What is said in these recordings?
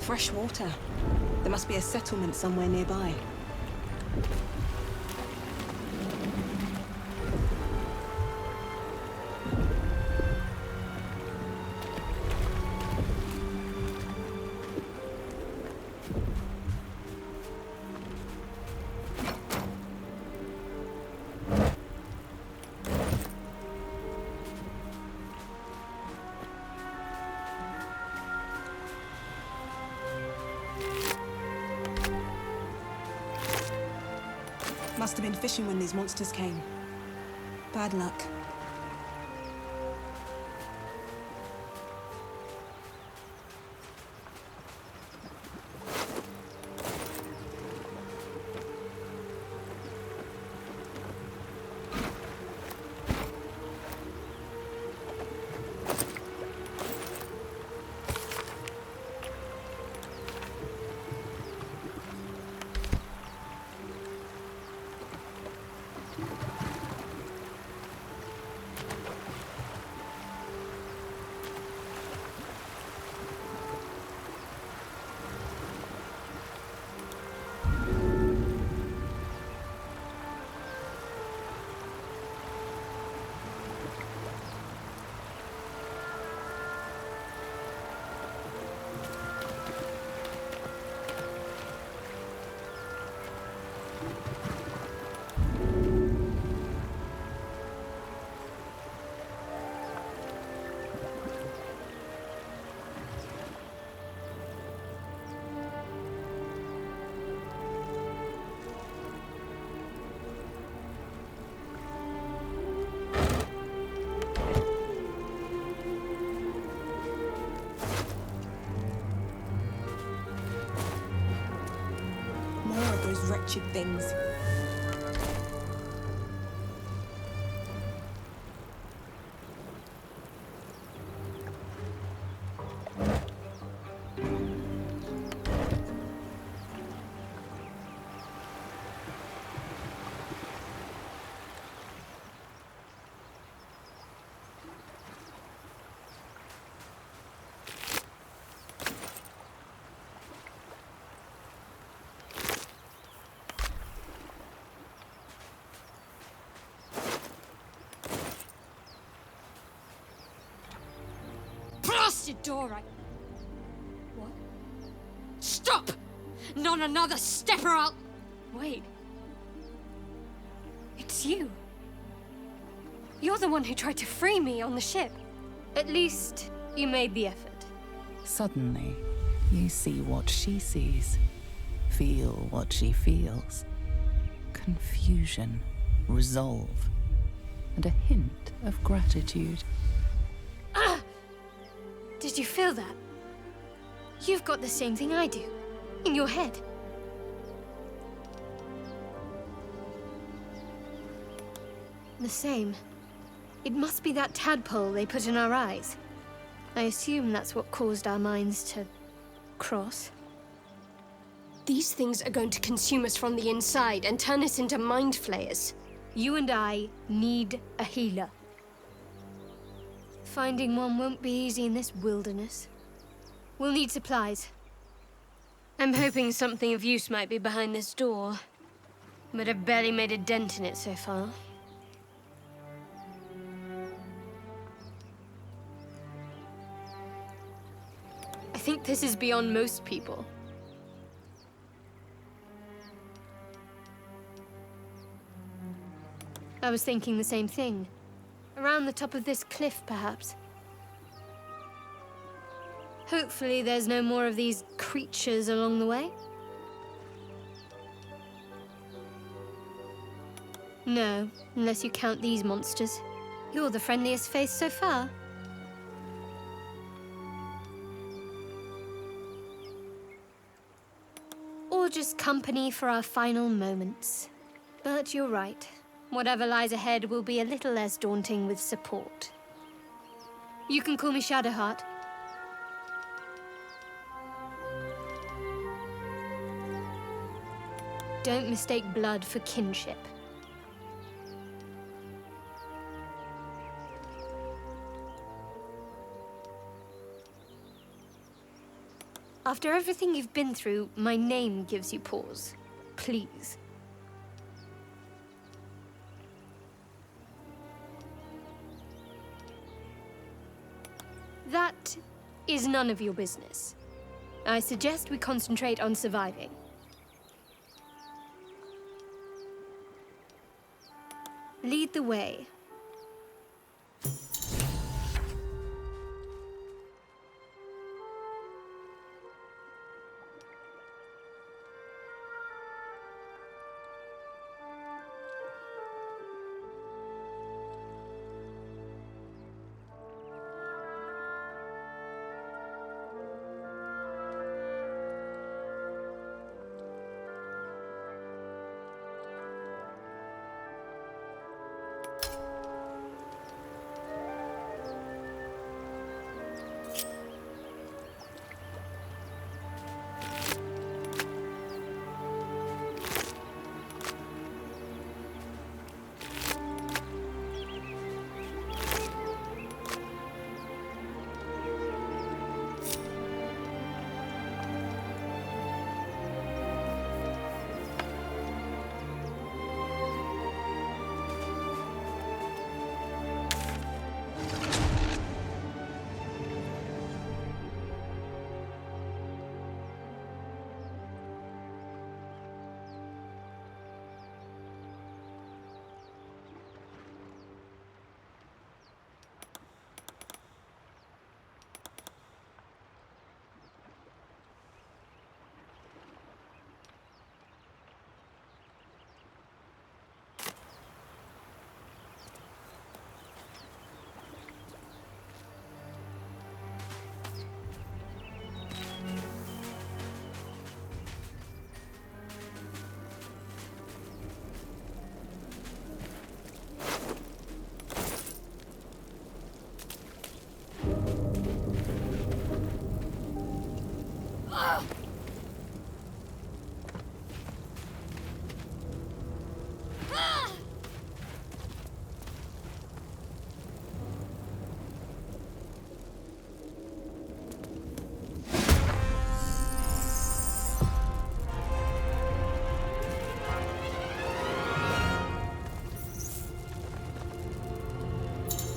fresh water. There must be a settlement somewhere nearby. Must have been fishing when these monsters came. Bad luck. Those wretched things. Blasted door, What? Stop! Not another step or I'll... Wait. It's you. You're the one who tried to free me on the ship. At least, you made the effort. Suddenly, you see what she sees. Feel what she feels. Confusion, resolve, and a hint of gratitude. Did you feel that? You've got the same thing I do, in your head. The same. It must be that tadpole they put in our eyes. I assume that's what caused our minds to cross. These things are going to consume us from the inside and turn us into mind flayers. You and I need a healer. Finding one won't be easy in this wilderness. We'll need supplies. I'm hoping something of use might be behind this door, but I've barely made a dent in it so far. I think this is beyond most people. I was thinking the same thing. Around the top of this cliff, perhaps. Hopefully there's no more of these creatures along the way. No, unless you count these monsters. You're the friendliest face so far. Or just company for our final moments. But you're right. Whatever lies ahead will be a little less daunting with support. You can call me Shadowheart. Don't mistake blood for kinship. After everything you've been through, my name gives you pause. Please. That is none of your business. I suggest we concentrate on surviving. Lead the way.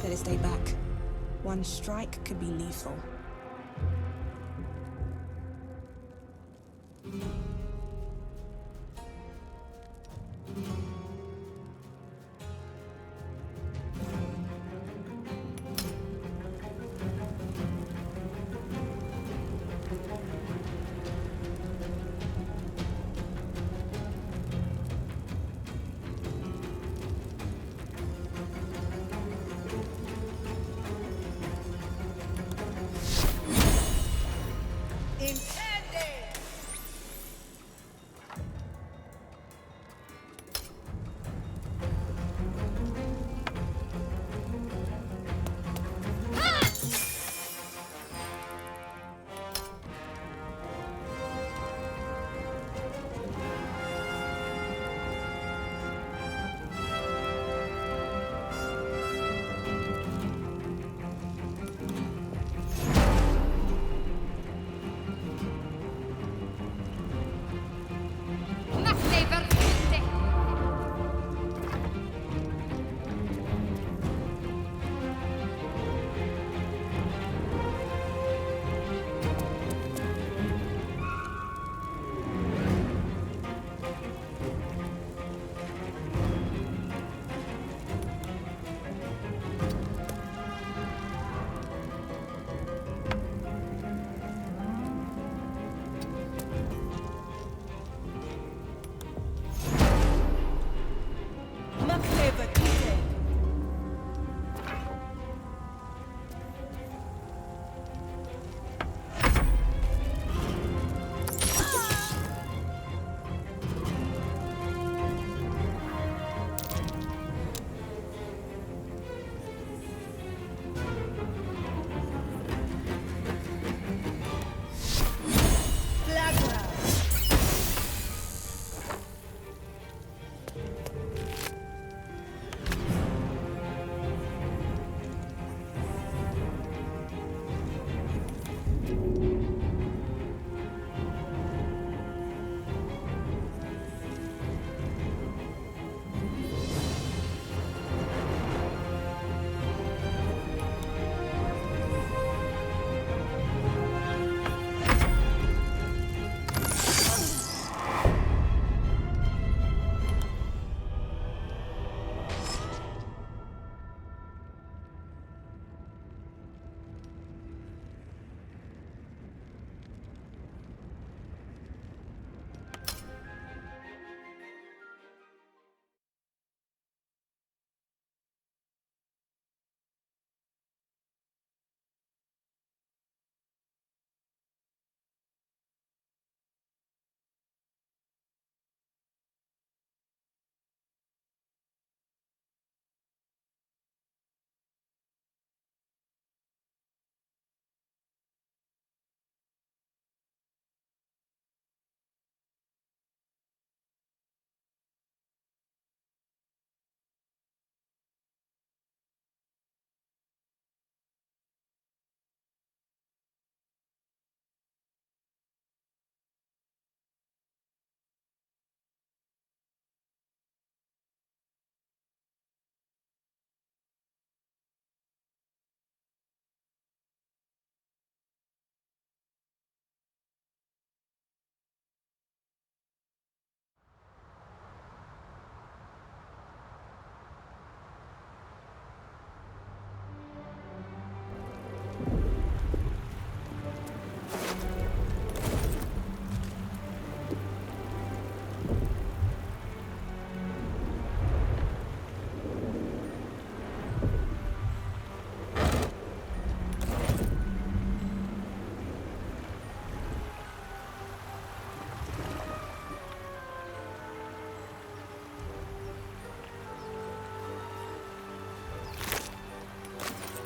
Better stay back. One strike could be lethal.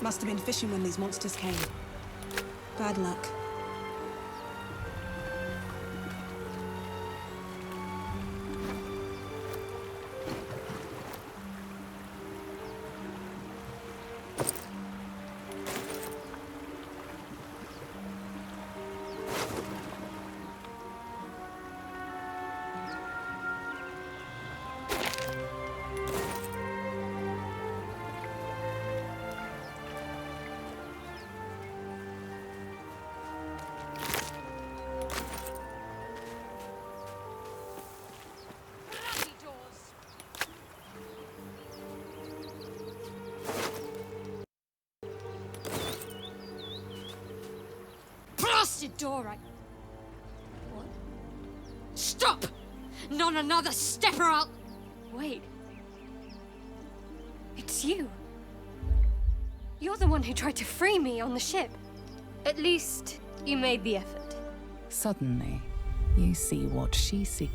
Must have been fishing when these monsters came. Bad luck. Blasted door, What? Stop! Not another step or I'll... Wait. It's you. You're the one who tried to free me on the ship. At least, you made the effort. Suddenly, you see what she sees.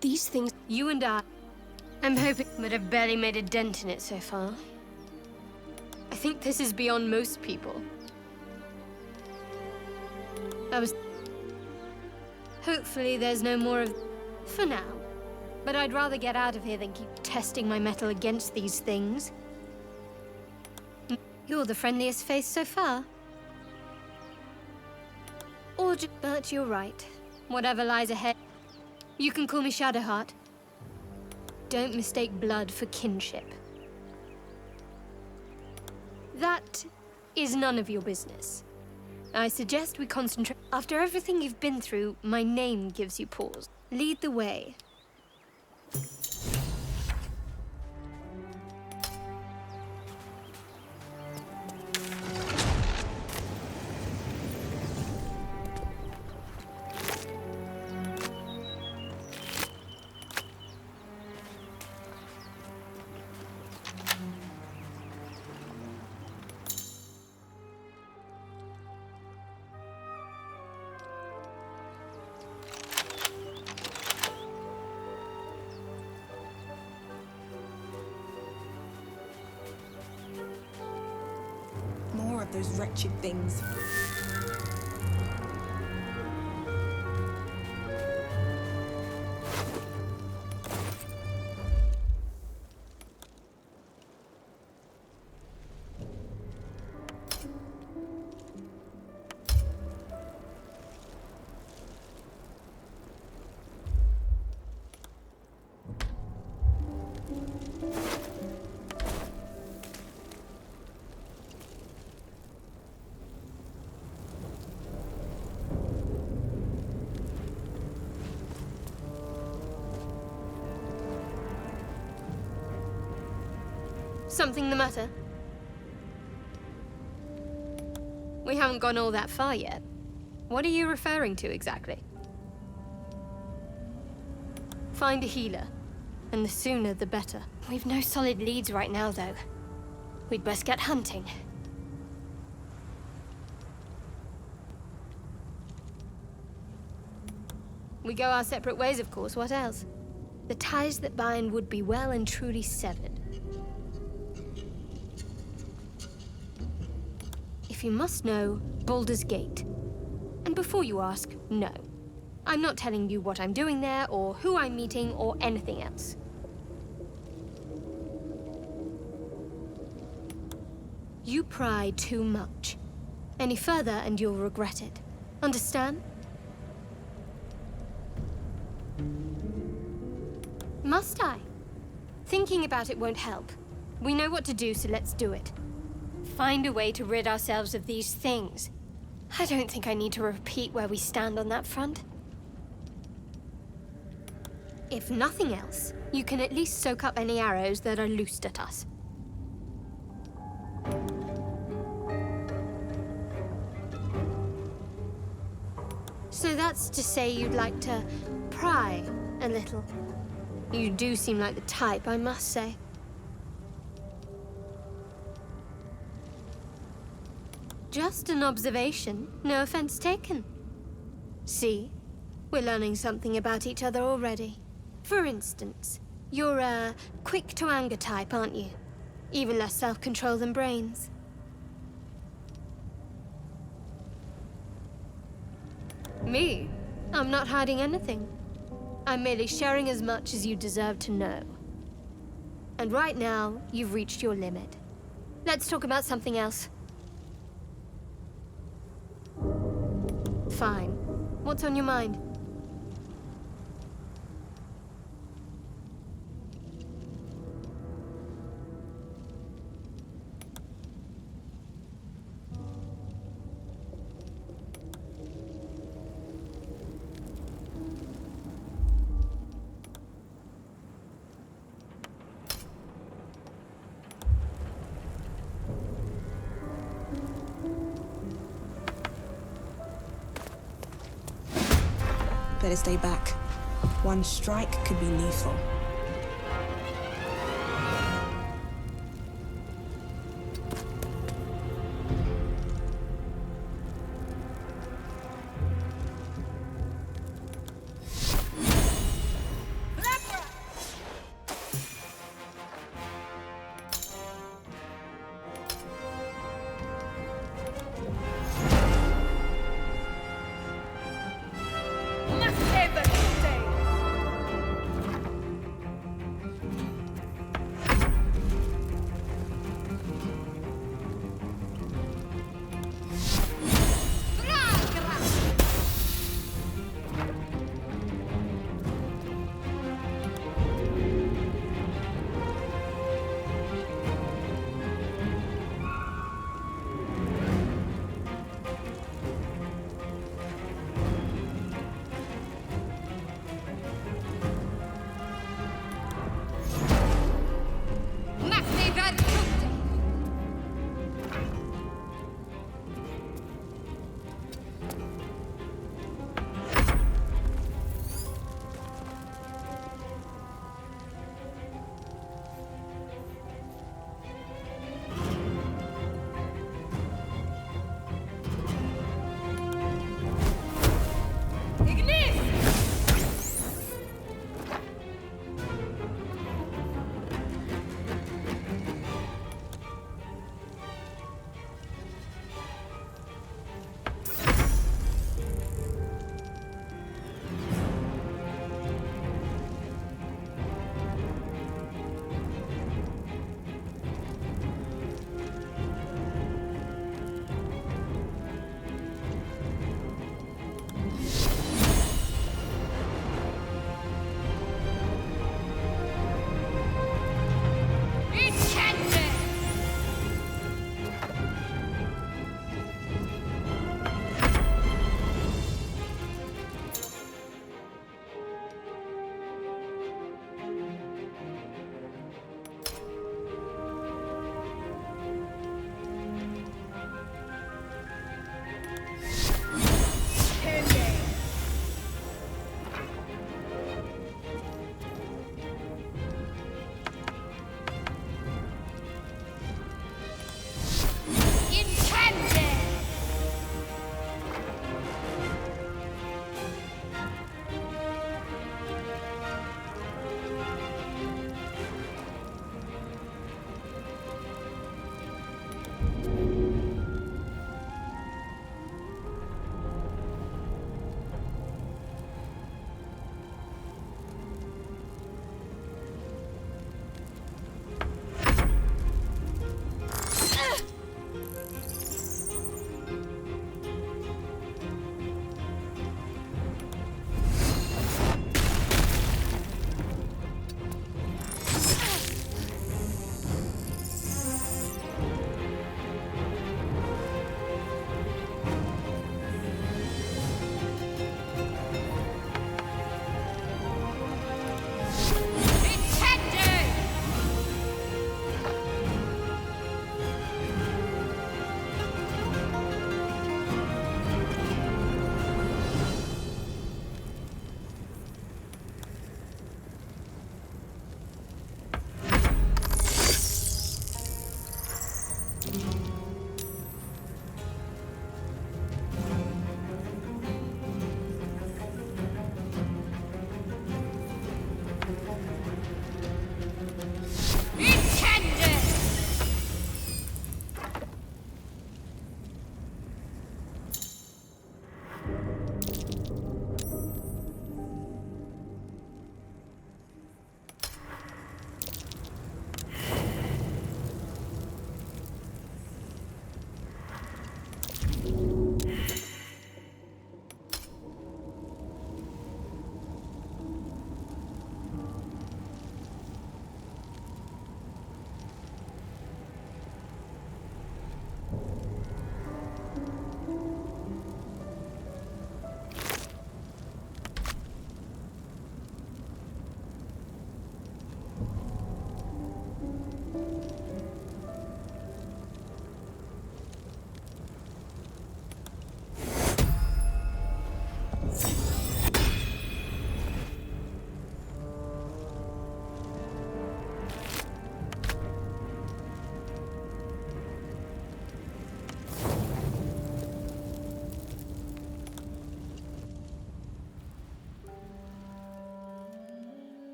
These things, you and I'm hoping, but I've barely made a dent in it so far. I think this is beyond most people. Hopefully there's no more of... for now. But I'd rather get out of here than keep testing my mettle against these things. You're the friendliest face so far. But you're right. Whatever lies ahead... You can call me Shadowheart. Don't mistake blood for kinship. That is none of your business. I suggest we concentrate. After everything you've been through, my name gives you pause. Lead the way. More of those wretched things. Something the matter? We haven't gone all that far yet. What are you referring to exactly? Find a healer, and the sooner the better. We've no solid leads right now, though. We'd best get hunting. We go our separate ways, of course. What else? The ties that bind would be well and truly severed. If you must know, Baldur's Gate. And before you ask, no. I'm not telling you what I'm doing there, or who I'm meeting, or anything else. You pry too much. Any further and you'll regret it. Understand? Must I? Thinking about it won't help. We know what to do, so let's do it. Find a way to rid ourselves of these things. I don't think I need to repeat where we stand on that front. If nothing else, you can at least soak up any arrows that are loosed at us. So that's to say you'd like to pry a little. You do seem like the type, I must say. Just an observation, no offense taken. See, we're learning something about each other already. For instance, you're a quick-to-anger type, aren't you? Even less self-control than brains. Me? I'm not hiding anything. I'm merely sharing as much as you deserve to know. And right now, you've reached your limit. Let's talk about something else. Fine. What's on your mind? Better stay back. One strike could be lethal.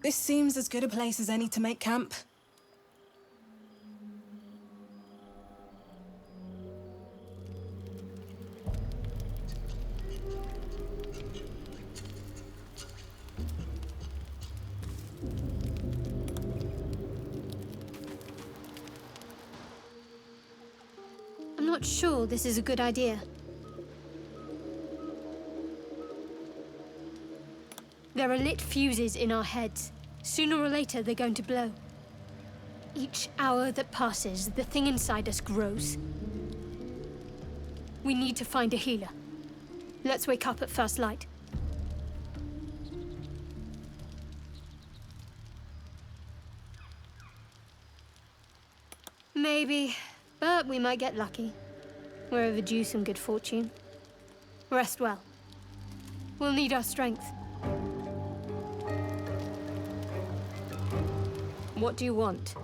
This seems as good a place as any to make camp. I'm not sure this is a good idea. There are lit fuses in our heads. Sooner or later, they're going to blow. Each hour that passes, the thing inside us grows. We need to find a healer. Let's wake up at first light. Maybe, but we might get lucky. We're overdue some good fortune. Rest well. We'll need our strength. What do you want?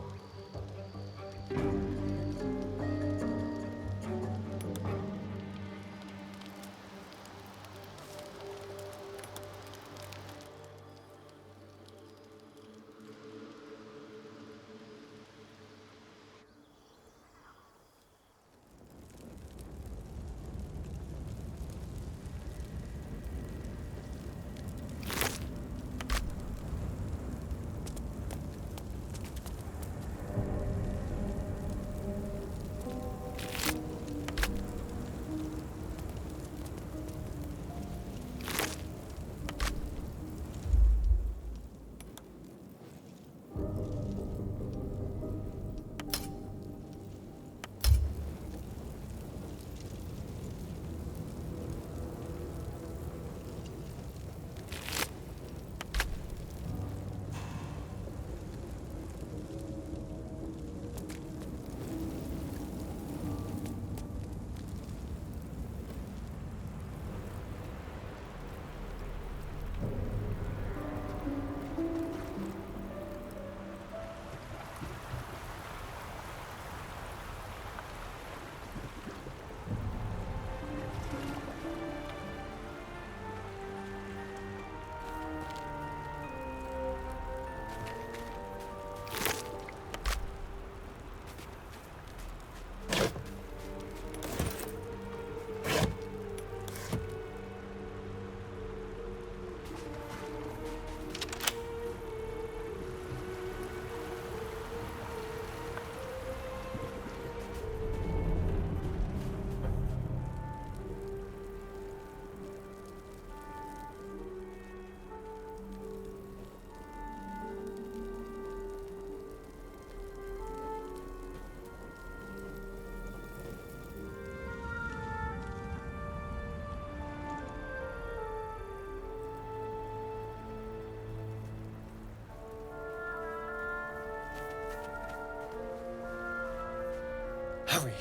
Hurry!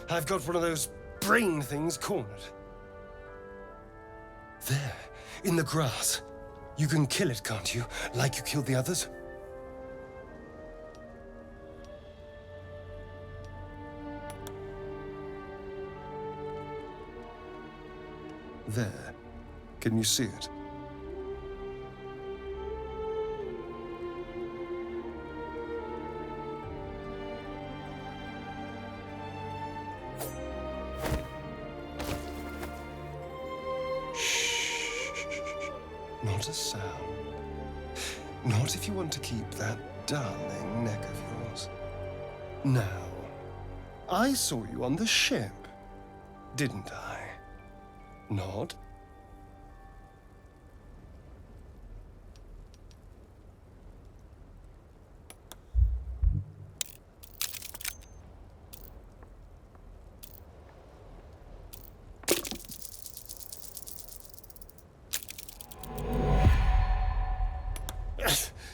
I've got one of those brain things cornered. There, in the grass. You can kill it, can't you? Like you killed the others? There. Can you see it? Not a sound. Not if you want to keep that darling neck of yours. Now, I saw you on the ship, didn't I? Nod?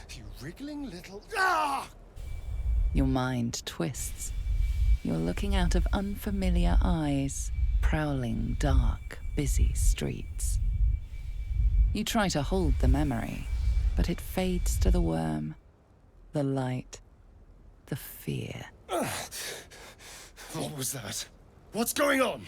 You wriggling little... Ah! Your mind twists. You're looking out of unfamiliar eyes, prowling dark, busy streets. You try to hold the memory, but it fades to the worm, the light, the fear. What was that? What's going on?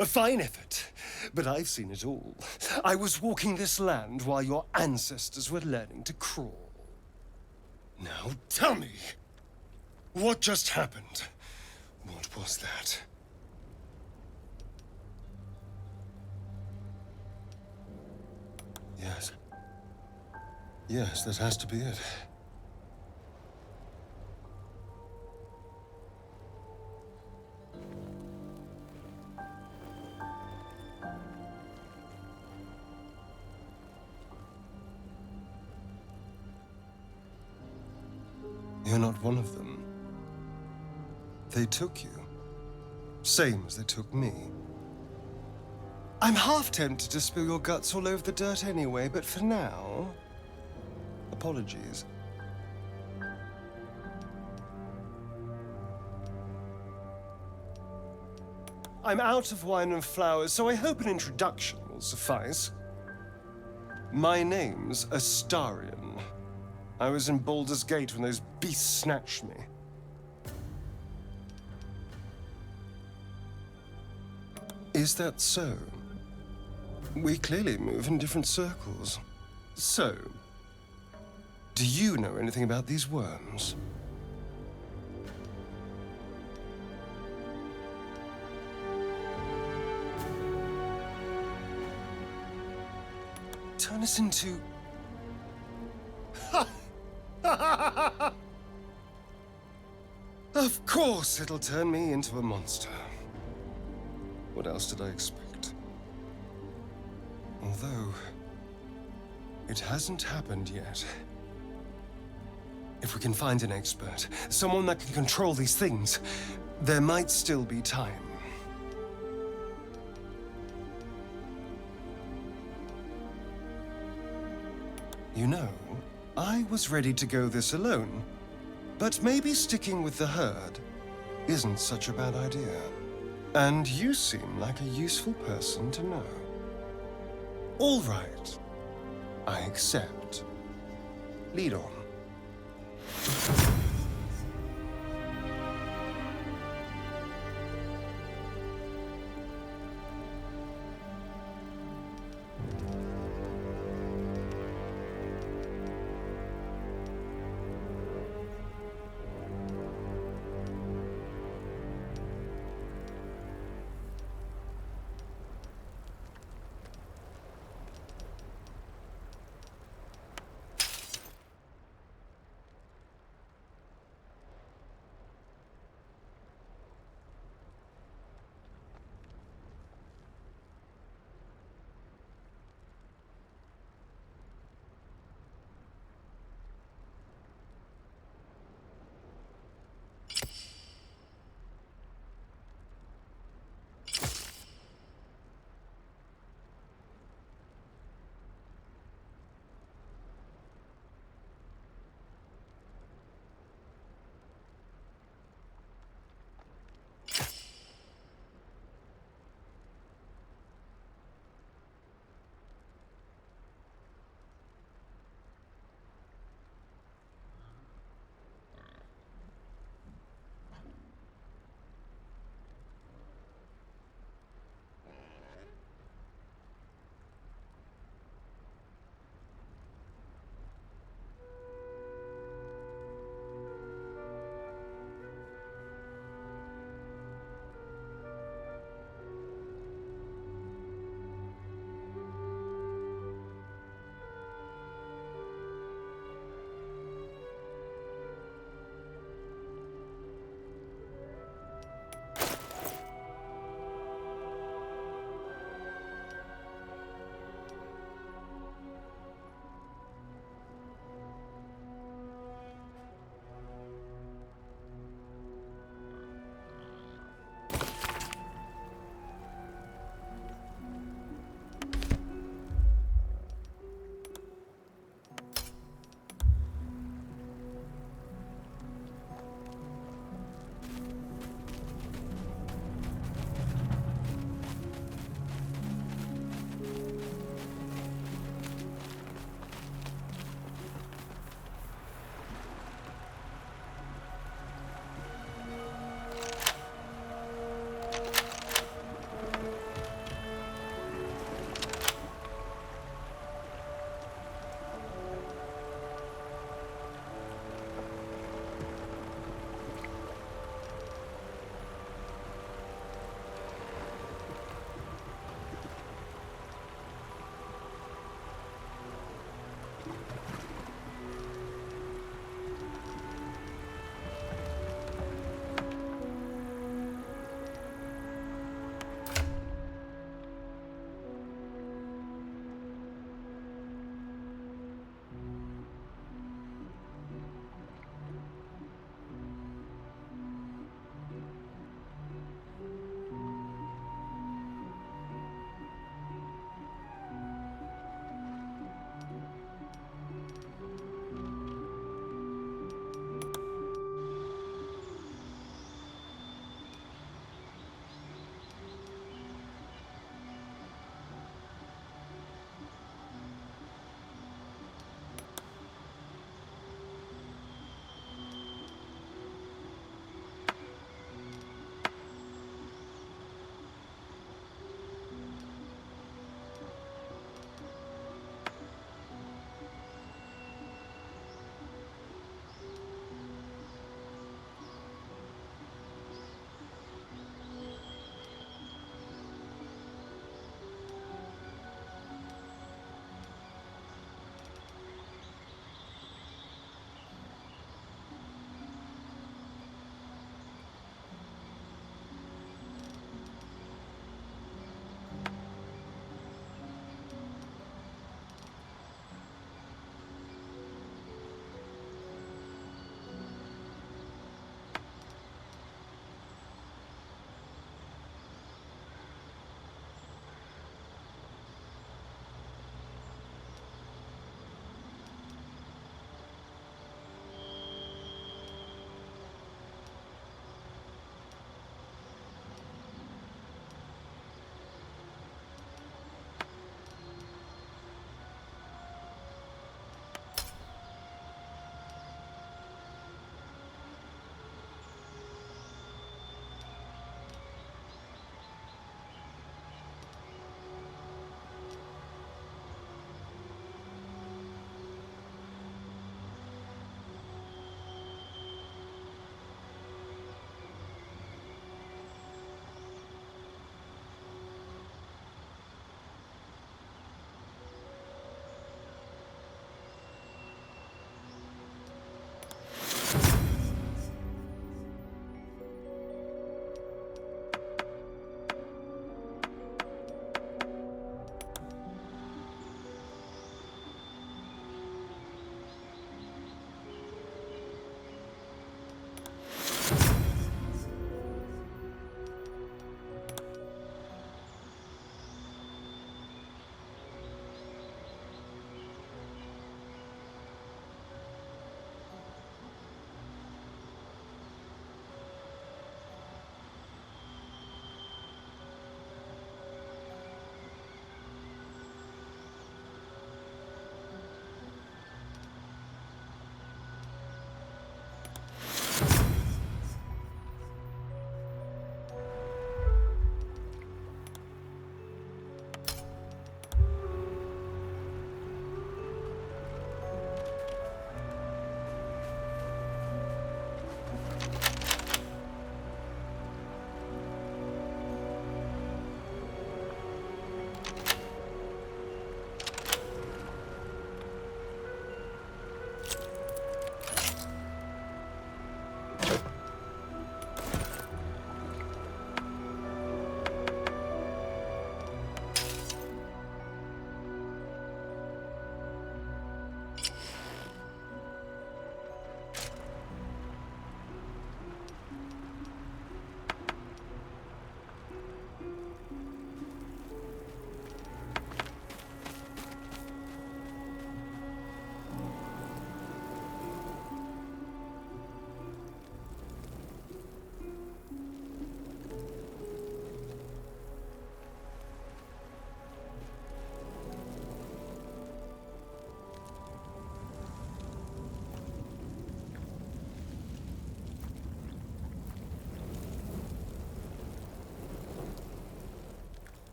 A fine effort, but I've seen it all. I was walking this land while your ancestors were learning to crawl. Now tell me, what just happened? What was that? Yes. Yes, that has to be it. You're not one of them. They took you. Same as they took me. I'm half tempted to spill your guts all over the dirt anyway, but for now, apologies. I'm out of wine and flowers, so I hope an introduction will suffice. My name's Astarion. I was in Baldur's Gate when those beasts snatched me. Is that so? We clearly move in different circles. So, do you know anything about these worms? Turn us into... Of course it'll turn me into a monster. What else did I expect? Although, it hasn't happened yet. If we can find an expert, someone that can control these things, there might still be time. You know, I was ready to go this alone, but maybe sticking with the herd isn't such a bad idea. And you seem like a useful person to know. All right, I accept. Lead on.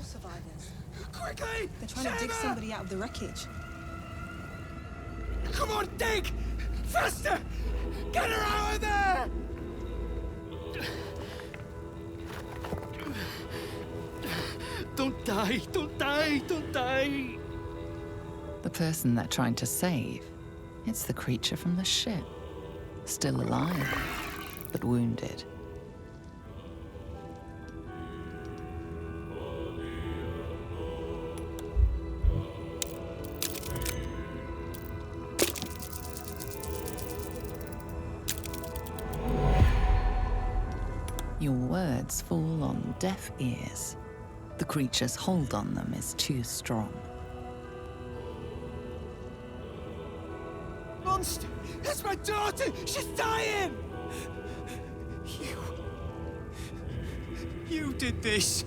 more survivors. Quickly! They're trying to dig Shema! somebody out of the wreckage. Come on, dig! Faster! Get her out of there! Don't die! Don't die! Don't die! The person they're trying to save, it's the creature from the ship. Still alive, but wounded. Your words fall on deaf ears. The creature's hold on them is too strong. Monster! It's my daughter! She's dying! You did this!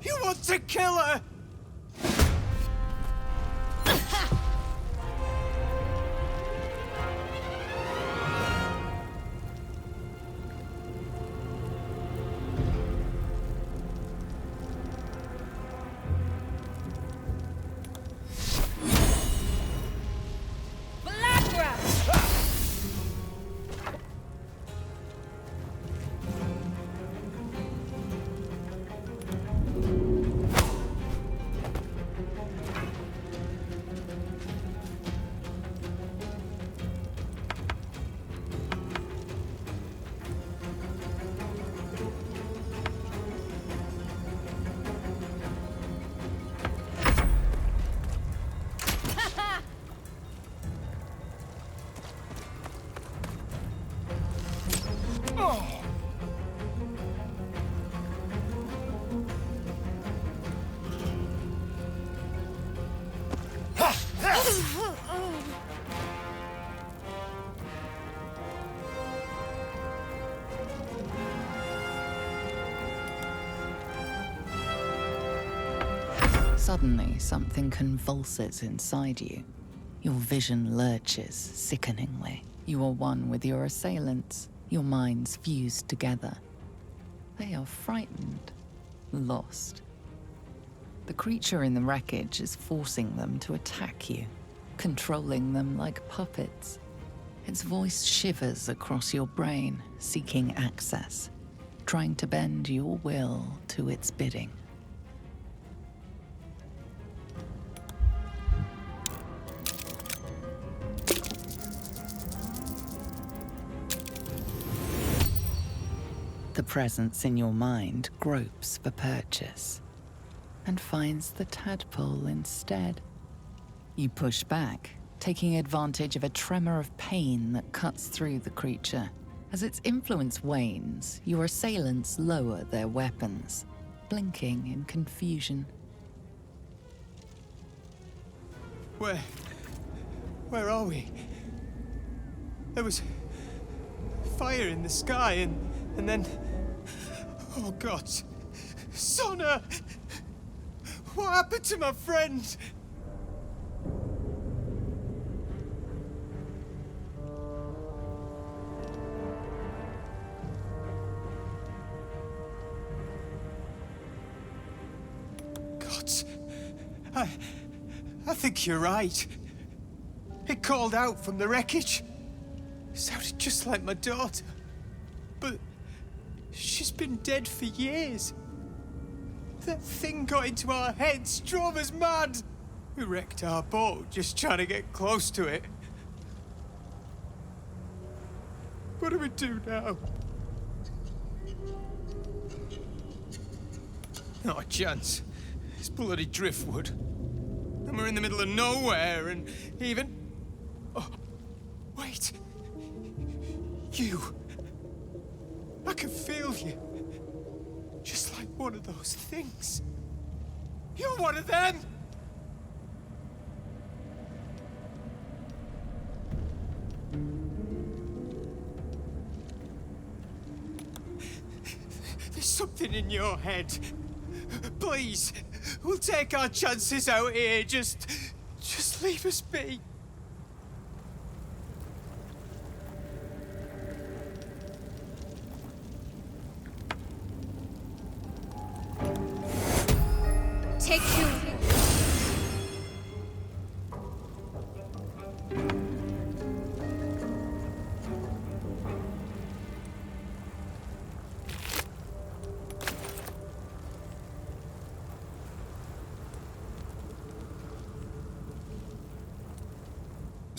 You want to kill her! Suddenly, something convulses inside you. Your vision lurches sickeningly. You are one with your assailants, your minds fused together. They are frightened, lost. The creature in the wreckage is forcing them to attack you, controlling them like puppets. Its voice shivers across your brain, seeking access, trying to bend your will to its bidding. The presence in your mind gropes for purchase and finds the tadpole instead. You push back, taking advantage of a tremor of pain that cuts through the creature. As its influence wanes, your assailants lower their weapons, blinking in confusion. Where are we? There was fire in the sky and then... Oh God! Sona! What happened to my friend? God, I think you're right. It called out from the wreckage. It sounded just like my daughter. But she's been dead for years. That thing got into our heads, drove us mad. We wrecked our boat just trying to get close to it. What do we do now? Not a chance. It's bloody driftwood. And we're in the middle of nowhere, and even... Oh, wait. You. I can feel you. Just like one of those things. You're one of them! There's something in your head. Please, we'll take our chances out here. Just leave us be.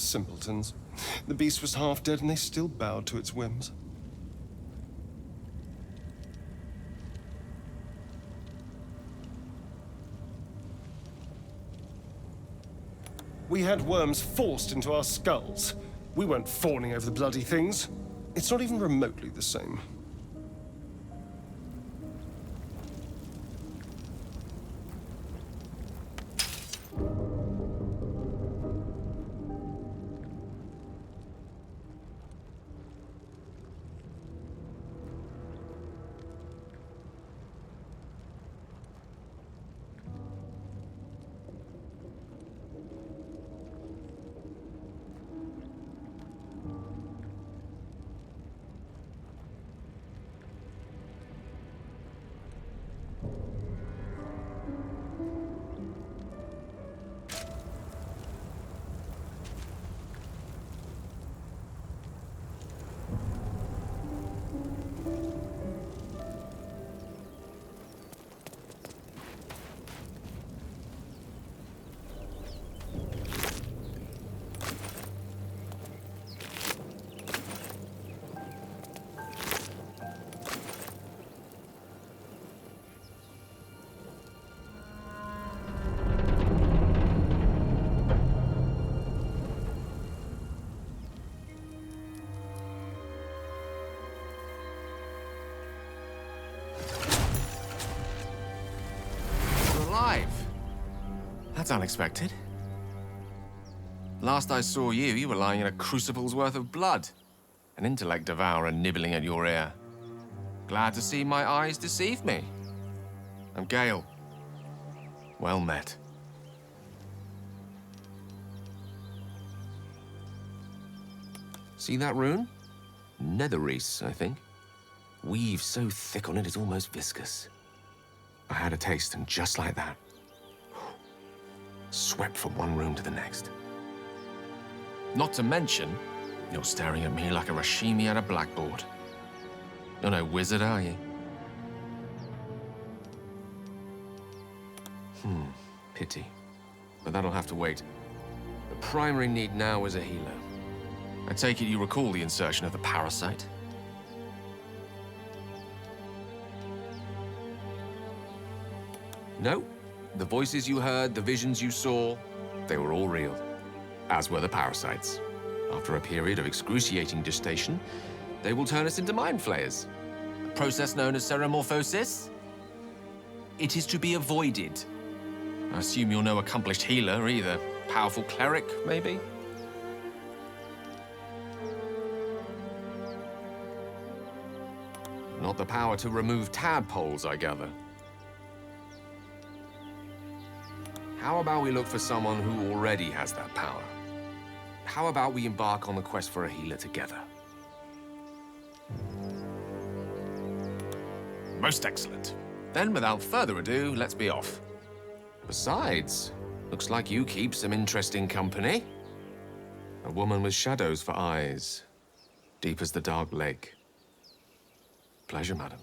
Simpletons. The beast was half dead and they still bowed to its whims. We had worms forced into our skulls. We weren't fawning over the bloody things. It's not even remotely the same. That's unexpected. Last I saw you, you were lying in a crucible's worth of blood. An intellect devourer nibbling at your ear. Glad to see my eyes deceive me. I'm Gale. Well met. See that rune? Netherreese, I think. Weave so thick on it, it's almost viscous. I had a taste, and just like that, swept from one room to the next. Not to mention, you're staring at me like a Rashimi at a blackboard. You're no wizard, are you? Pity. But that'll have to wait. The primary need now is a healer. I take it you recall the insertion of the parasite? No. The voices you heard, the visions you saw, they were all real. As were the parasites. After a period of excruciating gestation, they will turn us into mind flayers. A process known as ceremorphosis. It is to be avoided. I assume you're no accomplished healer either. Powerful cleric, maybe? Not the power to remove tadpoles, I gather. How about we look for someone who already has that power? How about we embark on the quest for a healer together? Most excellent. Then, without further ado, let's be off. Besides, looks like you keep some interesting company. A woman with shadows for eyes, deep as the dark lake. Pleasure, madam.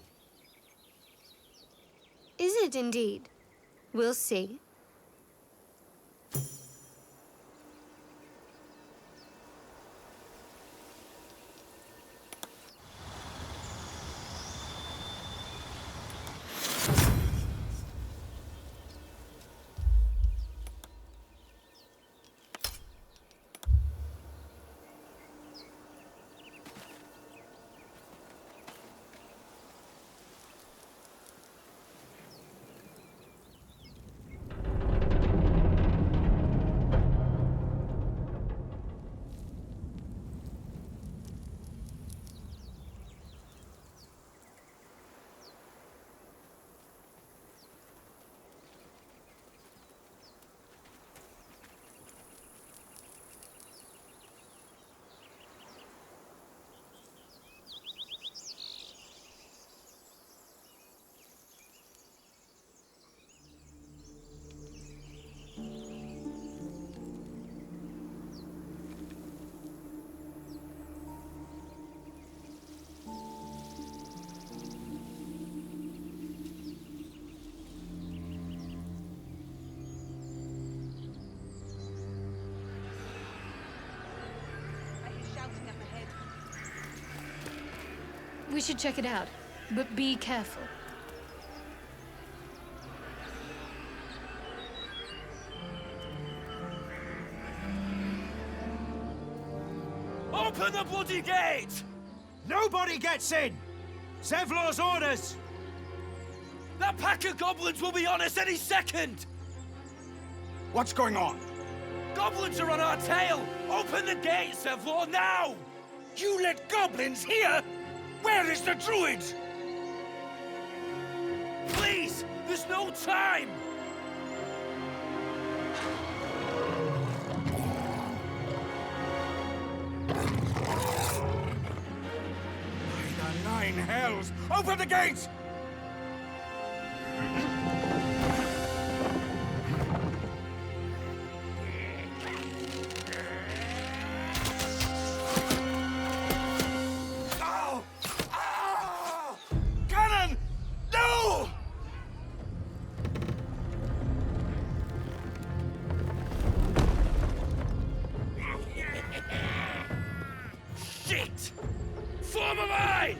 Is it indeed? We'll see. We should check it out, but be careful. Open the bloody gate! Nobody gets in! Zevlor's orders! That pack of goblins will be on us any second! What's going on? Goblins are on our tail! Open the gate, Zevlor, now! You let goblins here? Where is the druid? Please! There's no time! By the nine hells! Open the gates! Ow! Ah! Cannon! No! Shit! Form a line!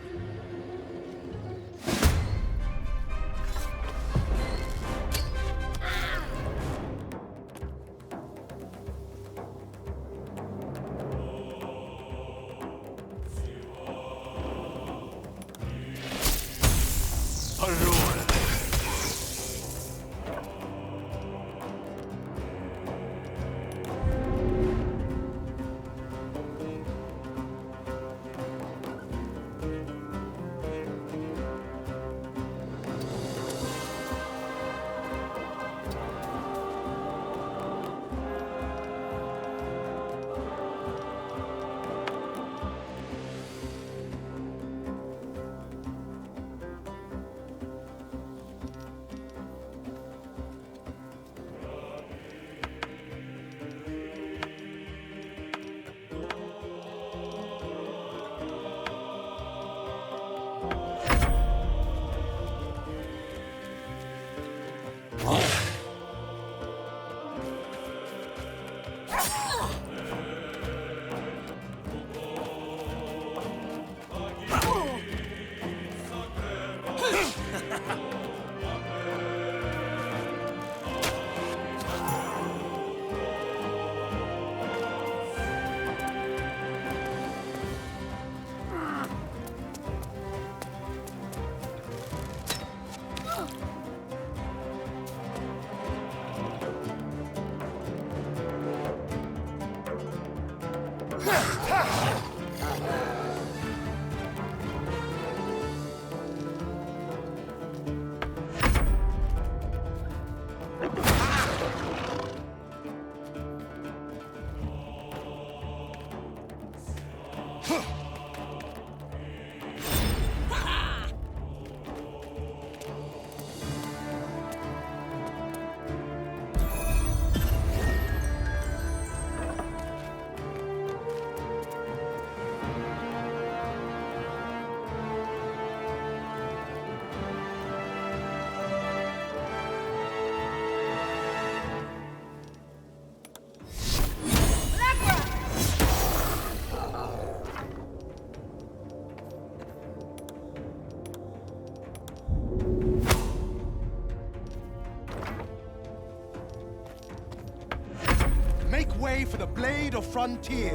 Make way for the Blade of Frontiers.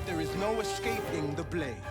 There is no escaping the Blade.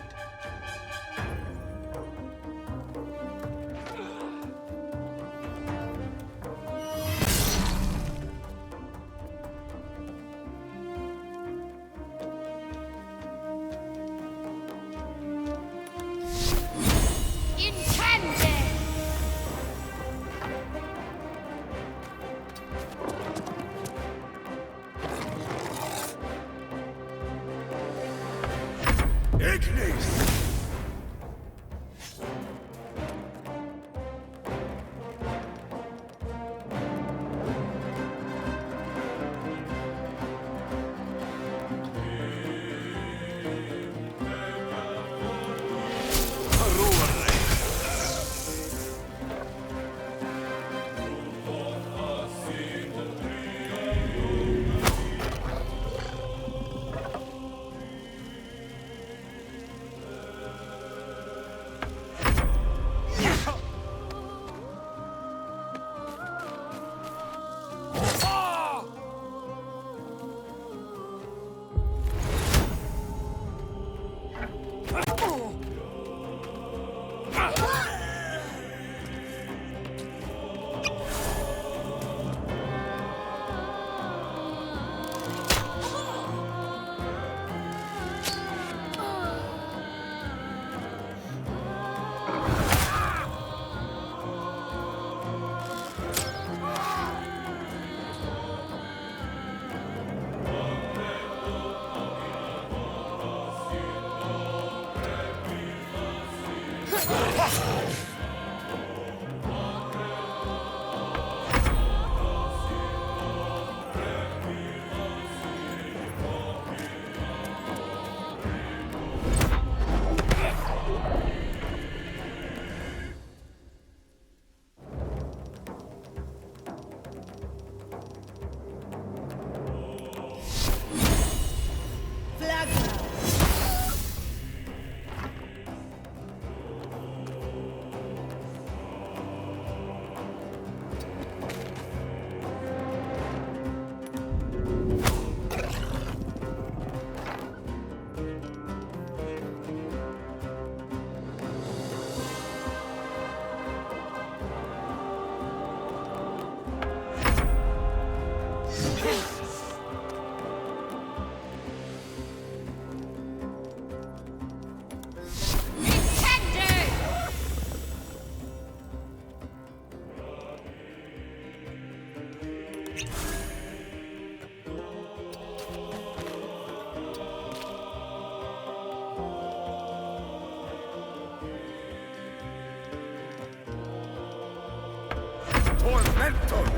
Tormentor!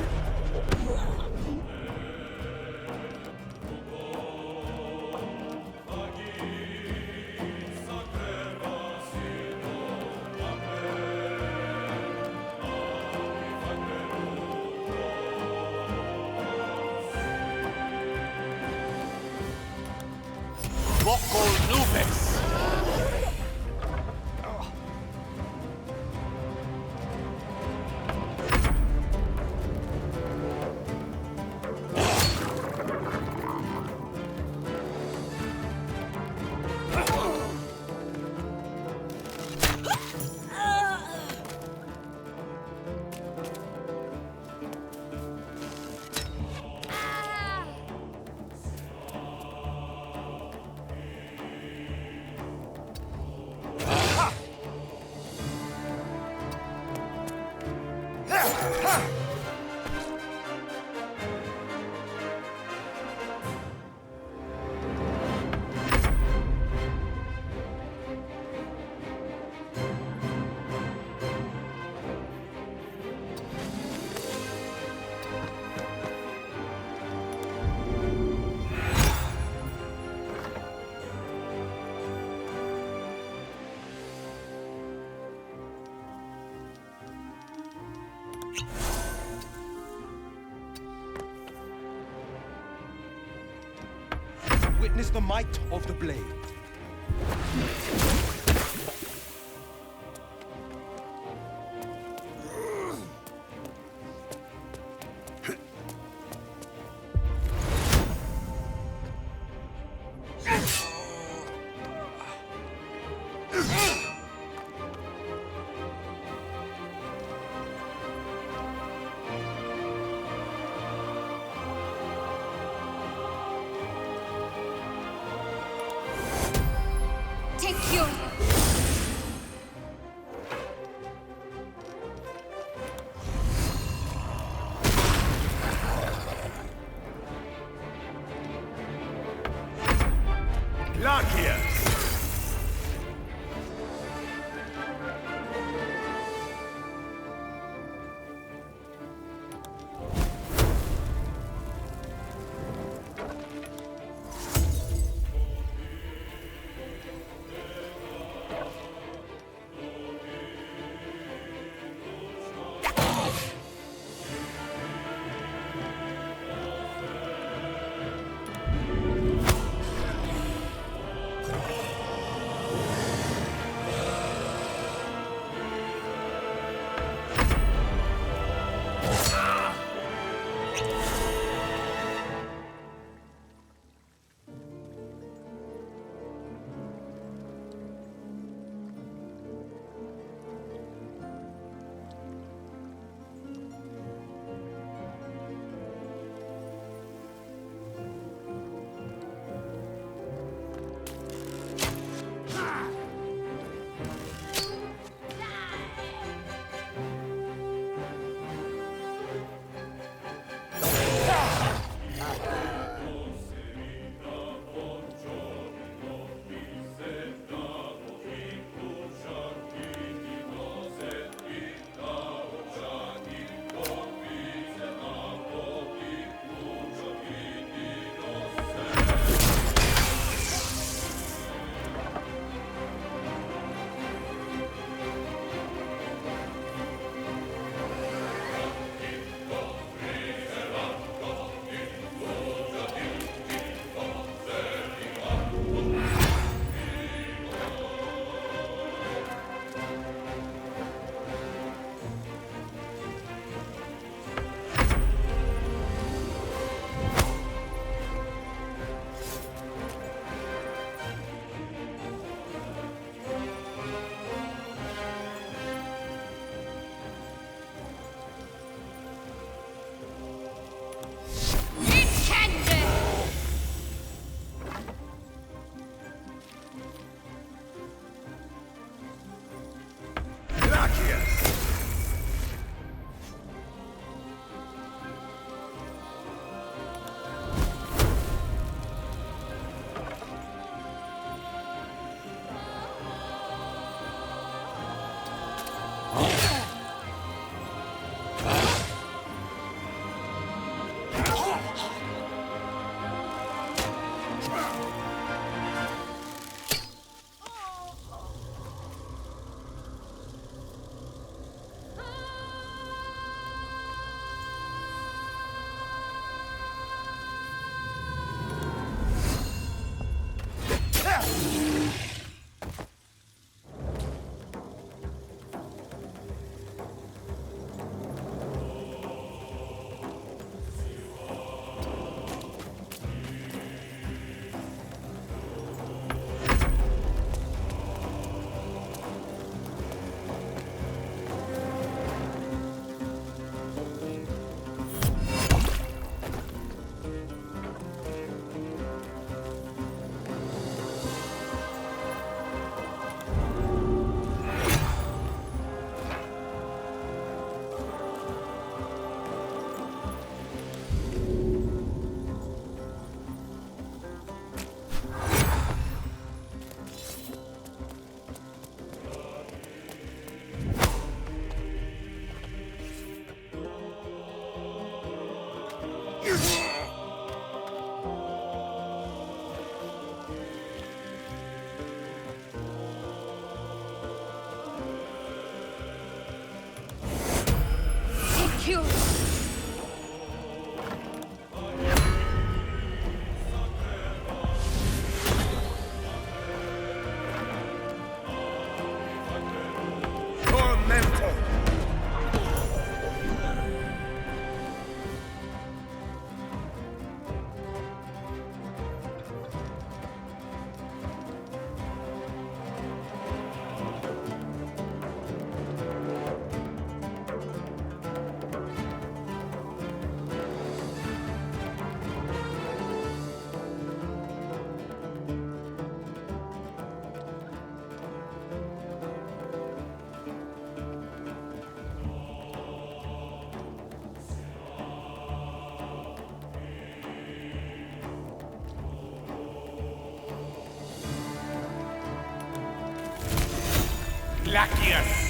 Vocal nubes! Witness the might of the blade. Take fury. Tormentor! Lachias!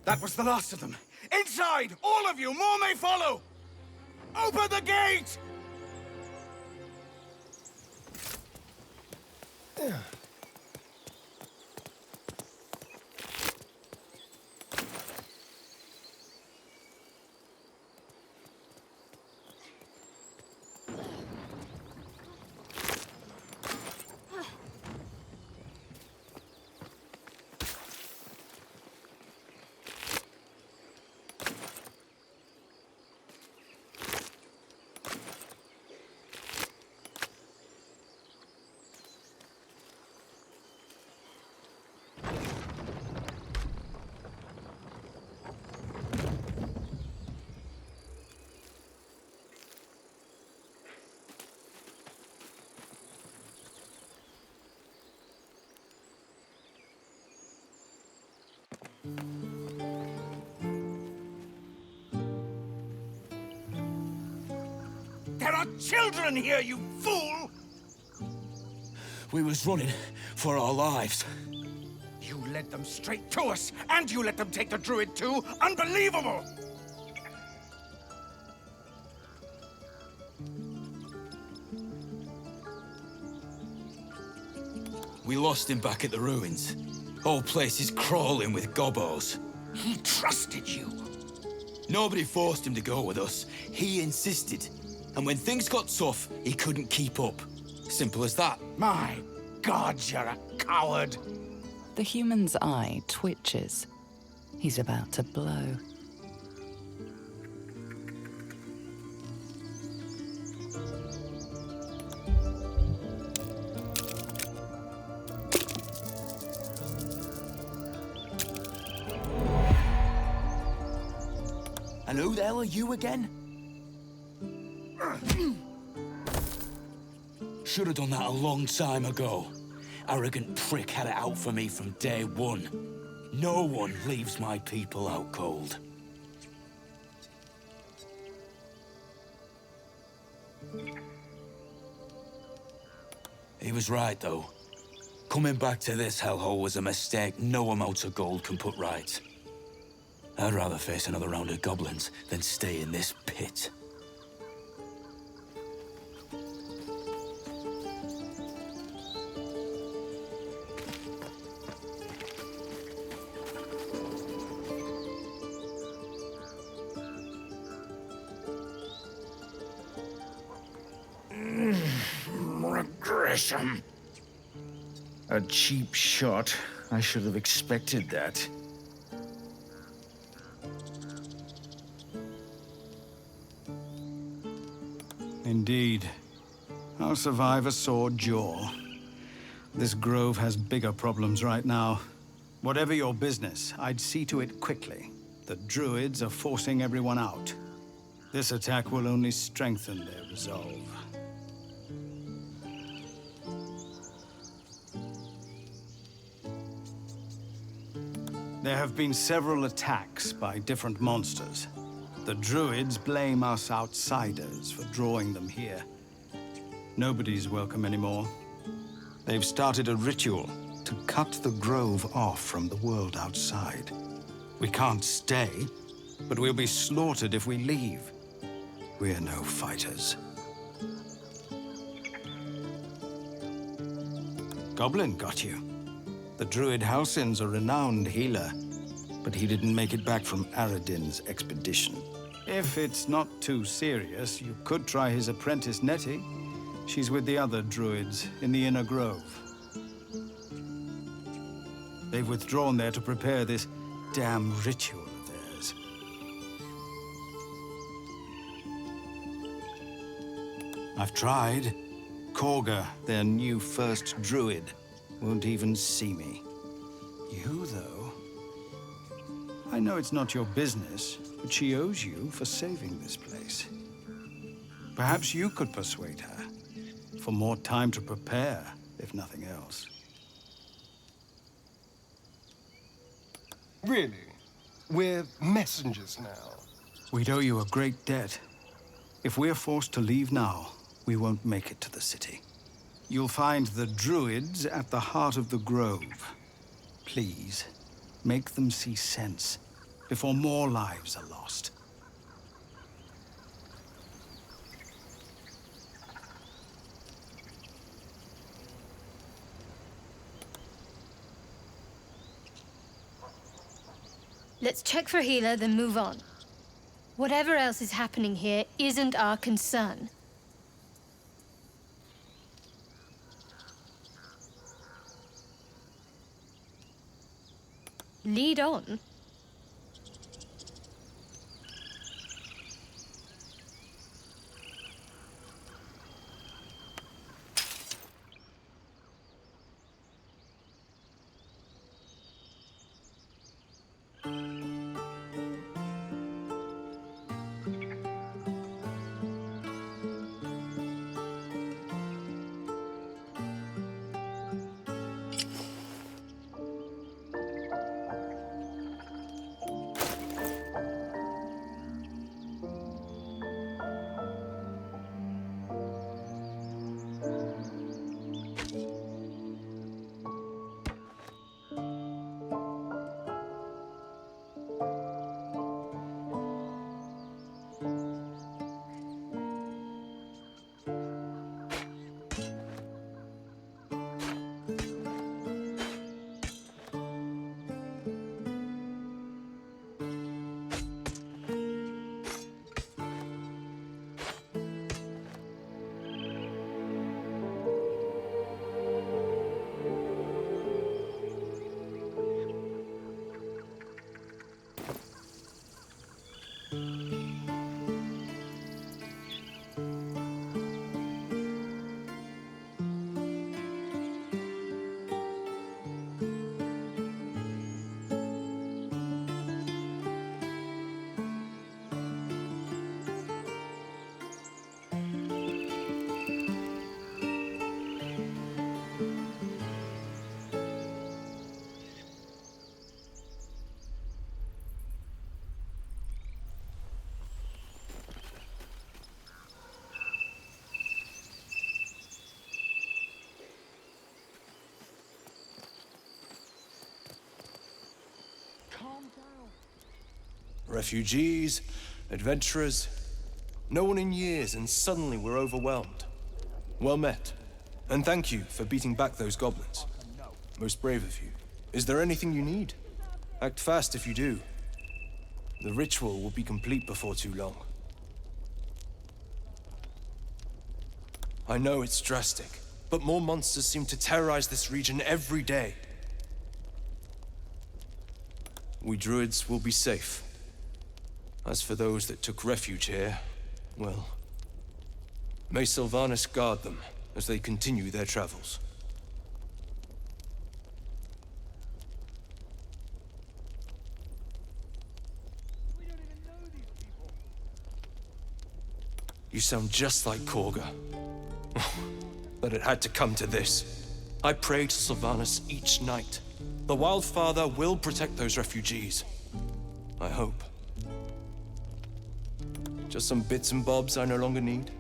That was the last of them. Inside! All of you! More may follow! Open the gate! There are children here, you fool! We was running for our lives. You led them straight to us, and you let them take the druid too? Unbelievable! We lost him back at the ruins. Whole place is crawling with gobos. He trusted you. Nobody forced him to go with us. He insisted. And when things got tough, he couldn't keep up. Simple as that. My God, you're a coward. The human's eye twitches. He's about to blow. And who the hell are you again? Should have done that a long time ago. Arrogant prick had it out for me from day one. No one leaves my people out cold. He was right, though. Coming back to this hellhole was a mistake no amount of gold can put right. I'd rather face another round of goblins than stay in this pit. Regression. A cheap shot. I should have expected that. Indeed. I'll survive a sore jaw. This grove has bigger problems right now. Whatever your business, I'd see to it quickly. The druids are forcing everyone out. This attack will only strengthen their resolve. There have been several attacks by different monsters. The druids blame us outsiders for drawing them here. Nobody's welcome anymore. They've started a ritual to cut the grove off from the world outside. We can't stay, but we'll be slaughtered if we leave. We're no fighters. Goblin got you. The druid Halsin's a renowned healer, but he didn't make it back from Aradin's expedition. If it's not too serious, you could try his apprentice Nettie. She's with the other druids in the inner grove. They've withdrawn there to prepare this damn ritual of theirs. I've tried. Korga, their new first druid, won't even see me. You, though? I know it's not your business, but she owes you for saving this place. Perhaps you could persuade her, for more time to prepare, if nothing else. Really? We're messengers now. We'd owe you a great debt. If we're forced to leave now, we won't make it to the city. You'll find the druids at the heart of the grove. Please, make them see sense before more lives are lost. Let's check for healer, then move on. Whatever else is happening here isn't our concern. Lead on. Refugees, adventurers, no one in years, and suddenly we're overwhelmed. Well met, and thank you for beating back those goblins. Most brave of you. Is there anything you need? Act fast if you do. The ritual will be complete before too long. I know it's drastic, but more monsters seem to terrorize this region every day. We druids will be safe. As for those that took refuge here, well, may Sylvanas guard them as they continue their travels. You sound just like Korga. But it had to come to this. I pray to Sylvanas each night. The Wildfather will protect those refugees. I hope. Just some bits and bobs I no longer need.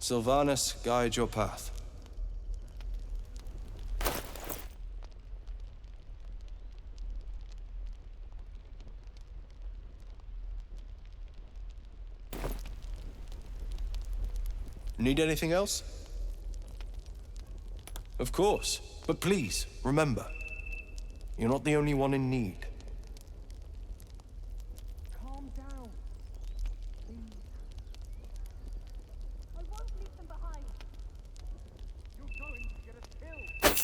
Sylvanas, guide your path. Need anything else? Of course. But please, remember, you're not the only one in need. Calm down. Please. I won't leave them behind. You're going to get us killed.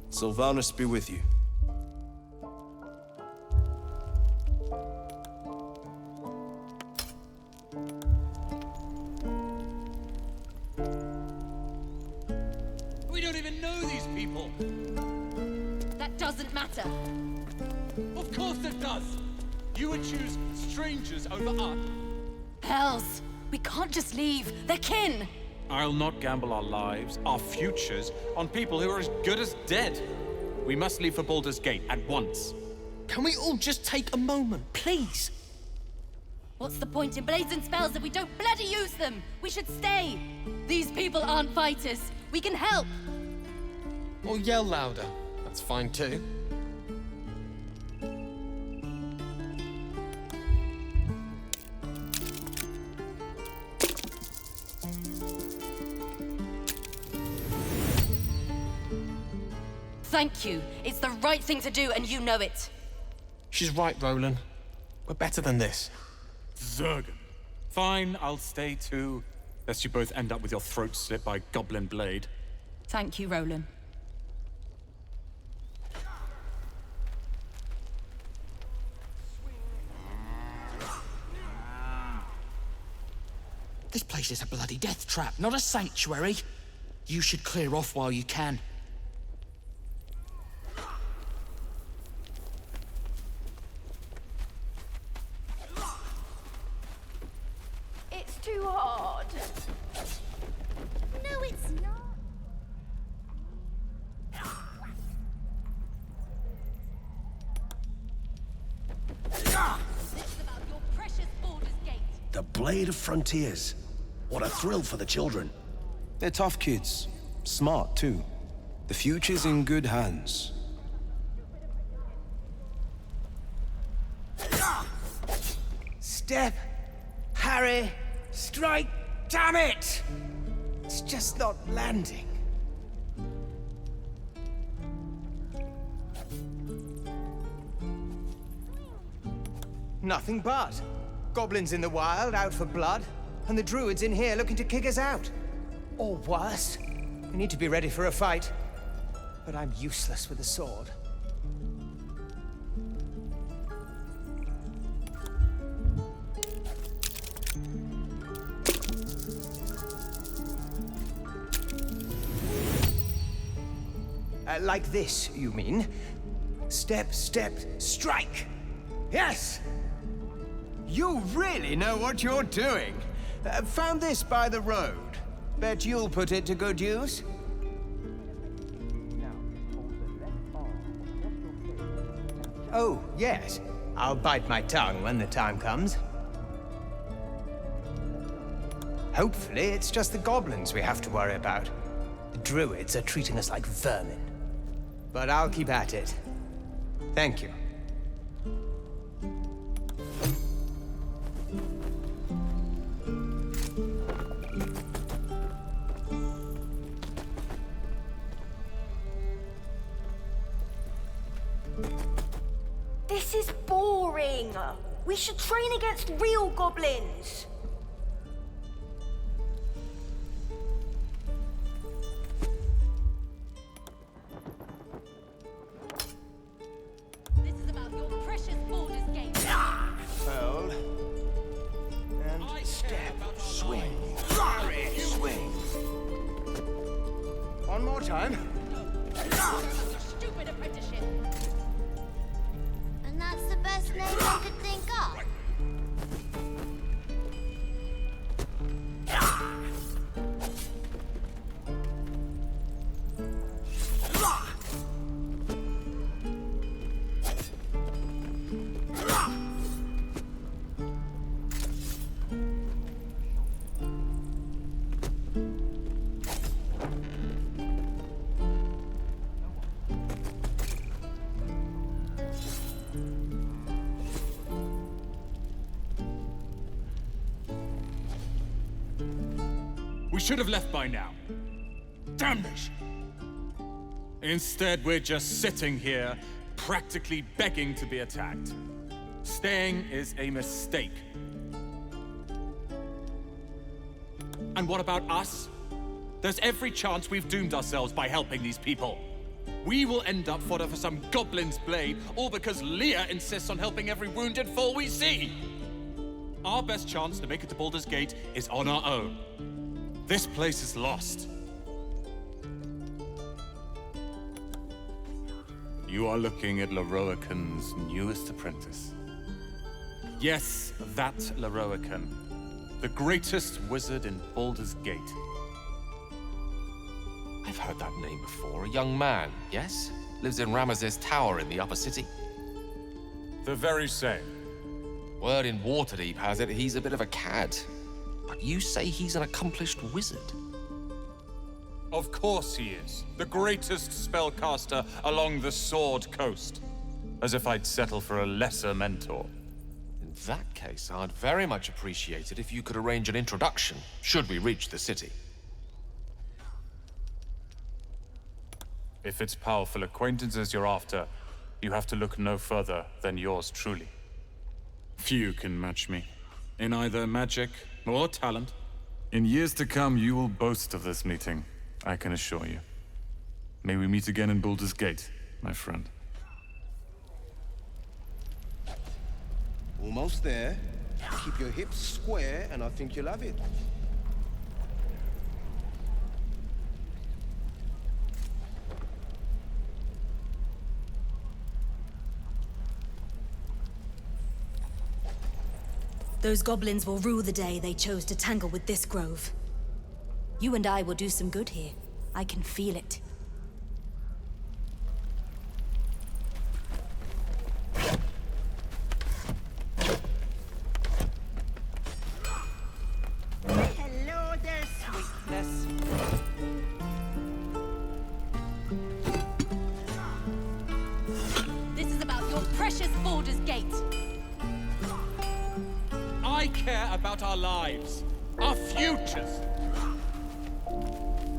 Sylvanus be with you. We don't even know these people. That doesn't matter. Of course it does. You would choose strangers over us. Hells, we can't just leave. They're kin. I'll not gamble our lives, our futures, on people who are as good as dead. We must leave for Baldur's Gate at once. Can we all just take a moment, please? What's the point in blazing spells if we don't bloody use them? We should stay. These people aren't fighters. We can help. Or yell louder. That's fine too. Thank you. It's the right thing to do, and you know it. She's right, Roland. We're better than this. Zergan. Fine, I'll stay too. Lest you both end up with your throats slit by goblin blade. Thank you, Roland. This place is a bloody death trap, not a sanctuary. You should clear off while you can. It's too hard. No, it's not. This is about your precious Baldur's Gate. The Blade of Frontiers. What a thrill for the children. They're tough kids. Smart, too. The future's in good hands. Step, parry, strike, damn it! It's just not landing. Nothing but. Goblins in the wild, out for blood, and the druids in here looking to kick us out. Or worse. We need to be ready for a fight. But I'm useless with a sword. Like this, you mean? Step, step, strike! Yes! You really know what you're doing. Found this by the road. Bet you'll put it to good use. Oh, yes. I'll bite my tongue when the time comes. Hopefully, it's just the goblins we have to worry about. The druids are treating us like vermin. But I'll keep at it. Thank you. This is boring. We should train against real goblins. This is about your precious Baldur's Gate. Hold. And step. Swing. Parry. Swing. One more time. Your stupid apprenticeship. And that's the best name I could think of. should have left by now. Damnation! Instead, we're just sitting here, practically begging to be attacked. Staying is a mistake. And what about us? There's every chance we've doomed ourselves by helping these people. We will end up fodder for some goblin's blade, all because Leah insists on helping every wounded foe we see. Our best chance to make it to Baldur's Gate is on our own. This place is lost. You are looking at Leroican's newest apprentice. Yes, that Leroican. The greatest wizard in Baldur's Gate. I've heard that name before. A young man, yes? Lives in Ramazes Tower in the upper city. The very same. Word in Waterdeep has it he's a bit of a cad. But you say he's an accomplished wizard. Of course he is. The greatest spellcaster along the Sword Coast. As if I'd settle for a lesser mentor. In that case, I'd very much appreciate it if you could arrange an introduction, should we reach the city. If it's powerful acquaintances you're after, you have to look no further than yours truly. Few can match me, in either magic or talent. In years to come, you will boast of this meeting, I can assure you. May we meet again in Baldur's Gate, my friend. Almost there. Keep your hips square, and I think you'll have it. Those goblins will rue the day they chose to tangle with this grove. You and I will do some good here. I can feel it. Hello there, sweetness. This is about your precious Baldur's Gate. I care about our lives, our futures.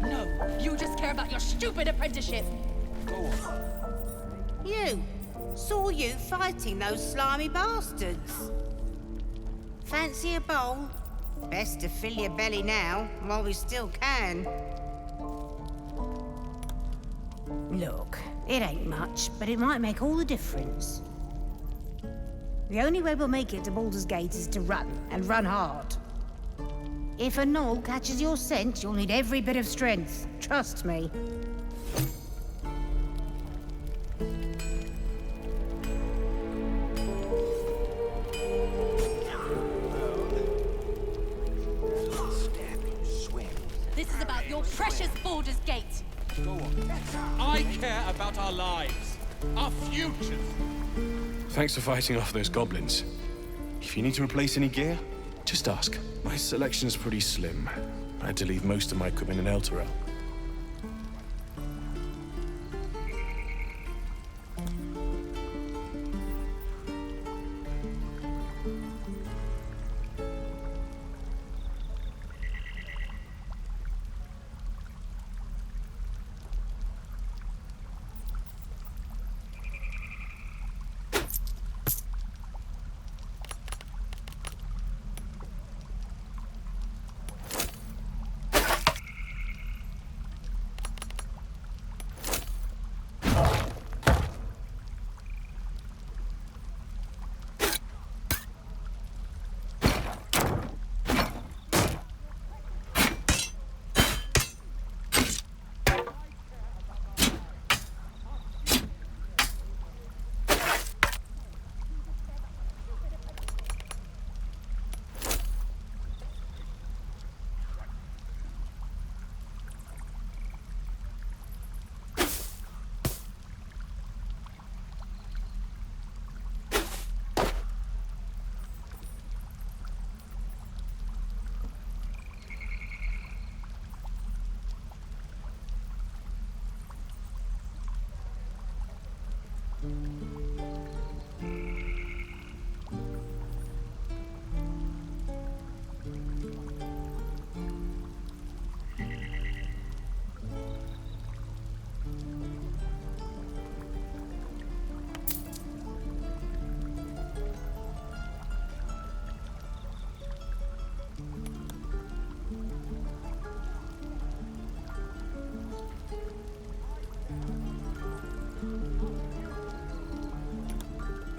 No, you just care about your stupid apprenticeship. Go on. You! Saw you fighting those slimy bastards. Fancy a bowl? Best to fill your belly now, while we still can. Look, it ain't much, but it might make all the difference. The only way we'll make it to Baldur's Gate is to run, and run hard. If a gnoll catches your scent, you'll need every bit of strength. Trust me. This is about your precious Baldur's Gate. Go on. I care about our lives, our futures. Thanks for fighting off those goblins. If you need to replace any gear, just ask. My selection's pretty slim. I had to leave most of my equipment in Elturel.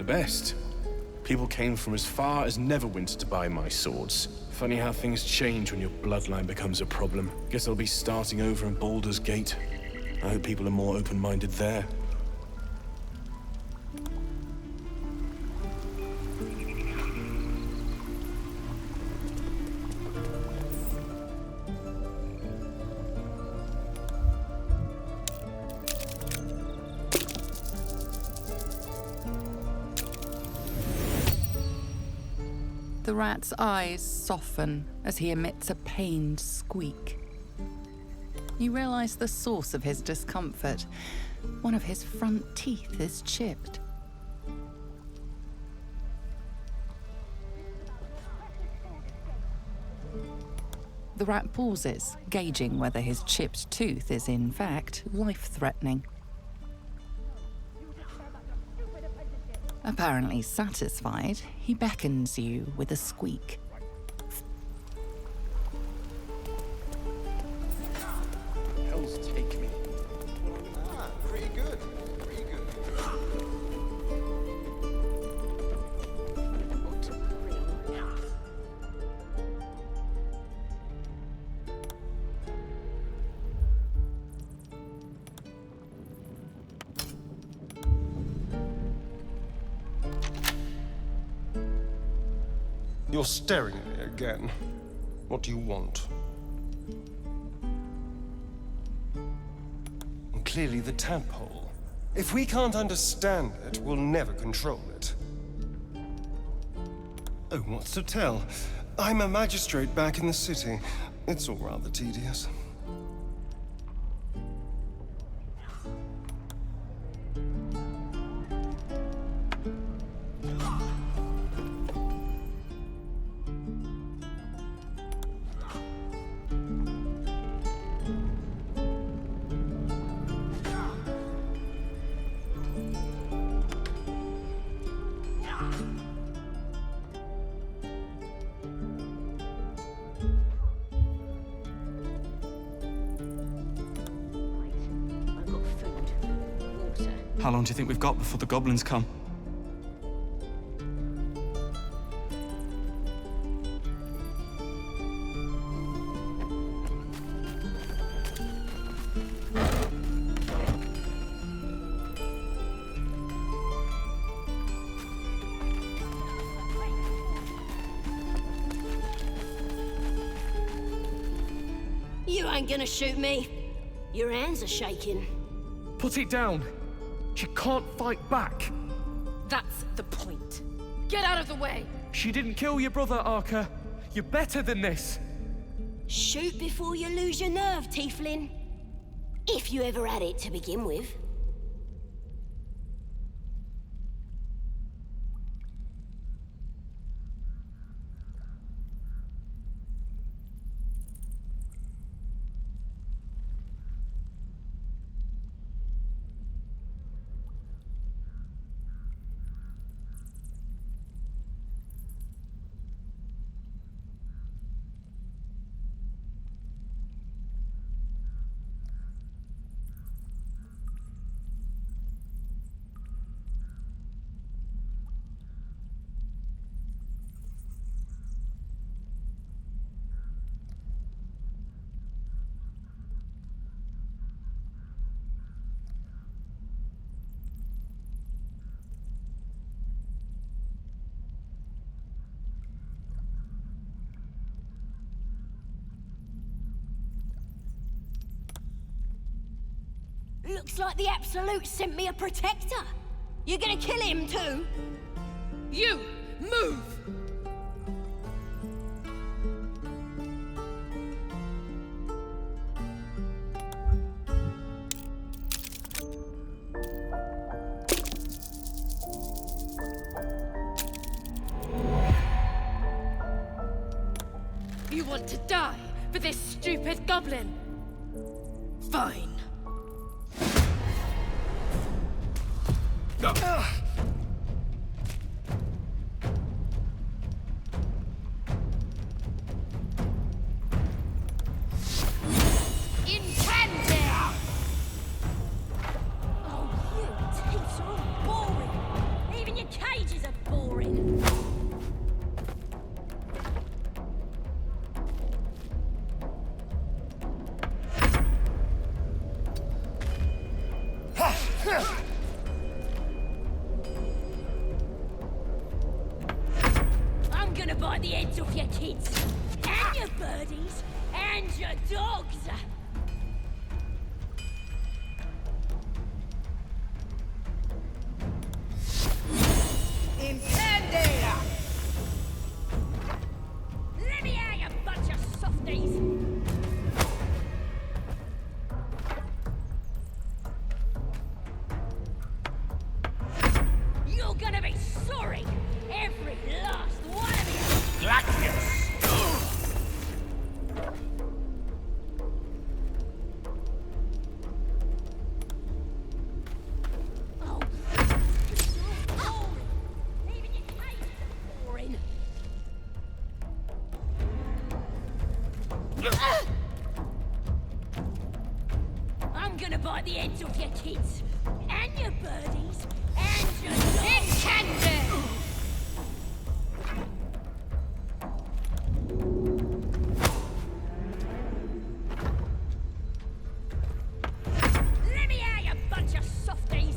best. People came from as far as Neverwinter to buy my swords. Funny how things change when your bloodline becomes a problem. Guess I'll be starting over in Baldur's Gate. I hope people are more open-minded there. The rat's eyes soften as he emits a pained squeak. You realize the source of his discomfort. One of his front teeth is chipped. The rat pauses, gauging whether his chipped tooth is in fact life-threatening. Apparently satisfied, he beckons you with a squeak. Hell's take me. Pretty good. Pretty good. You're staring at me again. What do you want? And clearly the tadpole. If we can't understand it, we'll never control it. Oh, what's to tell? I'm a magistrate back in the city. It's all rather tedious. How long do you think we've got before the goblins come? You ain't gonna shoot me. Your hands are shaking. Put it down! She can't fight back! That's the point. Get out of the way! She didn't kill your brother, Arca. You're better than this! Shoot before you lose your nerve, Tiefling. If you ever had it to begin with. Looks like the Absolute sent me a protector. You're gonna kill him too? You! Move! You want to die for this stupid goblin? Fine. gonna bite the heads off your kids, and your birdies, and your dogs. Intended! Let me out, you bunch of softies! You're gonna be sorry, every last one of you! Gladius! I'm gonna bite the heads off your kids, and your birdies, and your dogs! Intended! Let me out, you bunch of softies!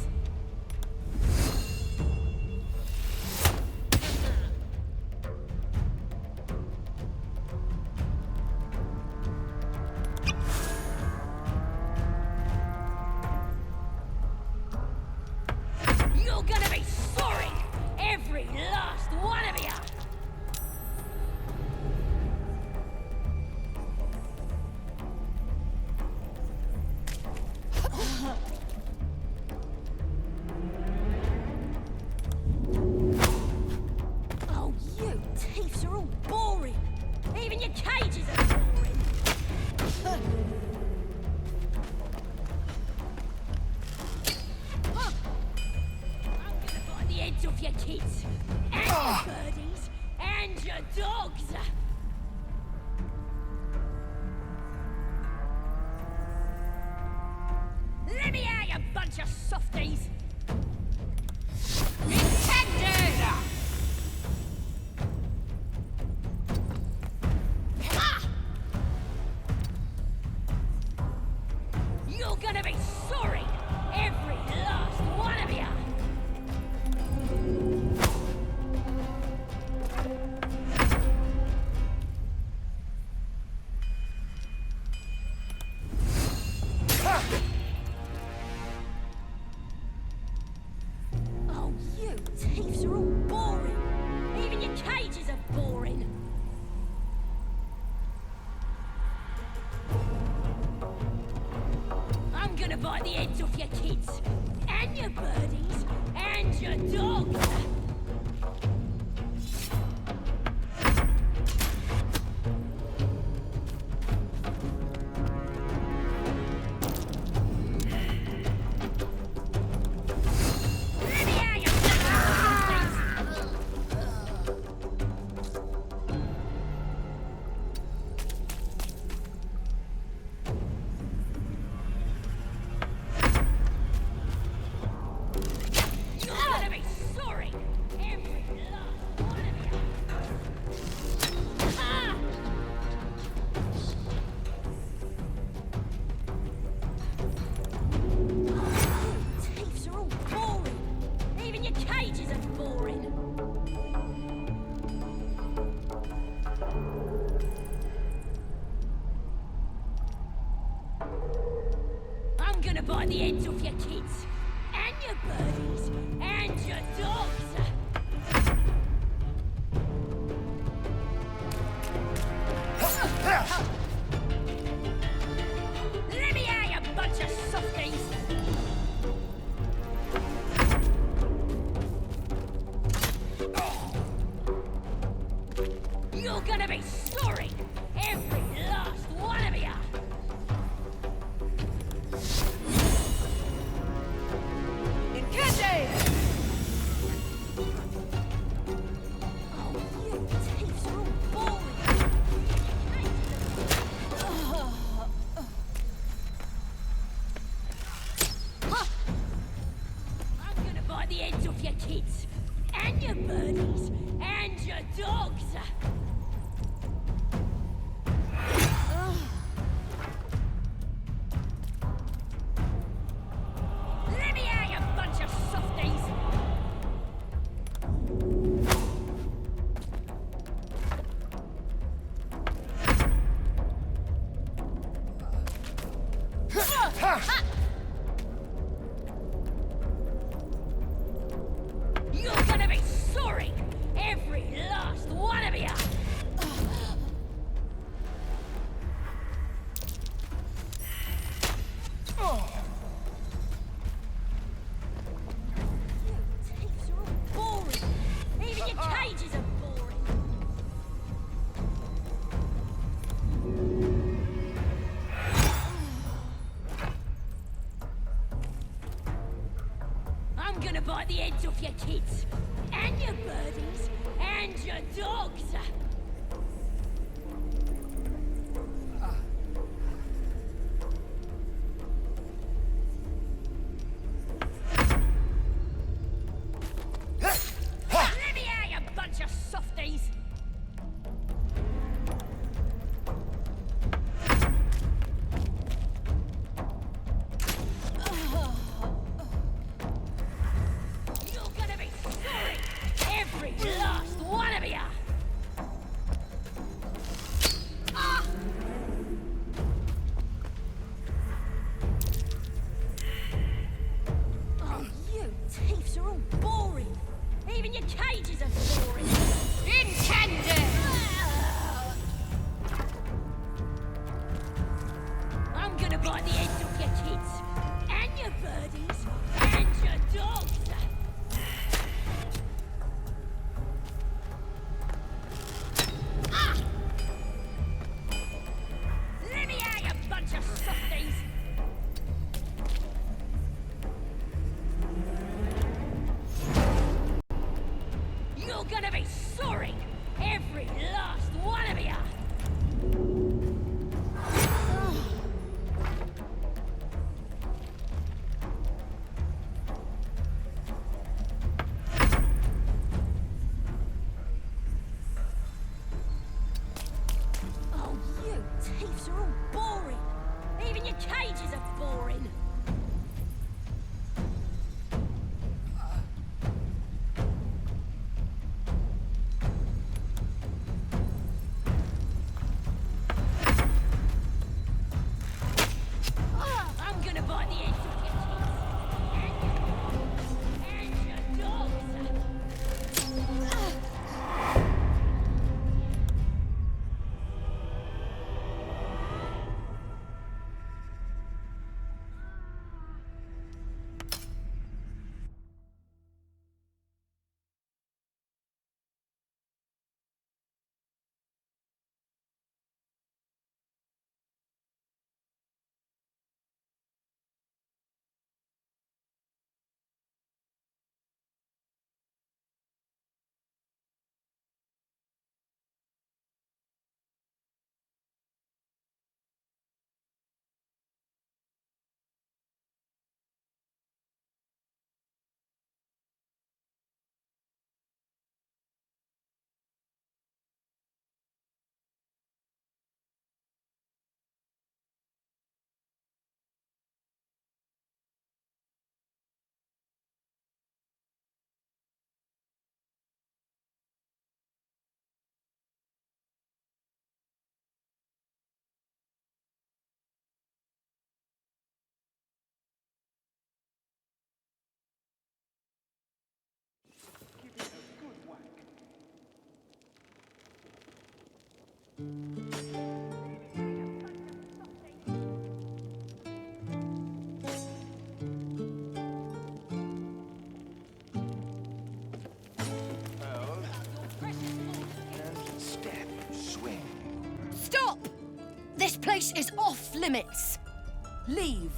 You're gonna be sorry, every last one of you! Oh, you thieves are all boring! Even your cages are boring! I'm gonna bite the heads off your kids, and your birdies, and your dogs! Let me out, you bunch of softies! Intended! You're gonna be sorry, every last one of you! Oh, you thieves are all boring! Even your cages are boring! I'm gonna bite the heads off your kids, and your birdies, and your dogs! Let me out, you You're gonna be sorry, every last one of you! Ah! Thieves are all boring! Even your cages are boring! I'm gonna bite the heads off your kids, and your birdies, and your dogs! Let me out, you bunch of softies! You're gonna be sorry, every last one of you! Intended! Oh, you thieves are all boring! I'm gonna bite the heads off your kids, and your birdies, and your dogs! gonna bite the heads off your kids, and your birdies, and your dogs. Let me out, you bunch of softies! You're gonna be sorry, every last one of you! Ah! Oh, you thieves are all boring. Even your cages are boring. Incandescent! I'm gonna bite the heads off your kids, and your birdies, and your dogs. Ah! Let me out, you bunch of softies! You're gonna be sorry, every last one of you! Oh, you thieves are all boring! Even your cages are boring! I'm gonna bite the heads off your kids, and your dogs! Step, swing. Stop! This place is off limits. Leave.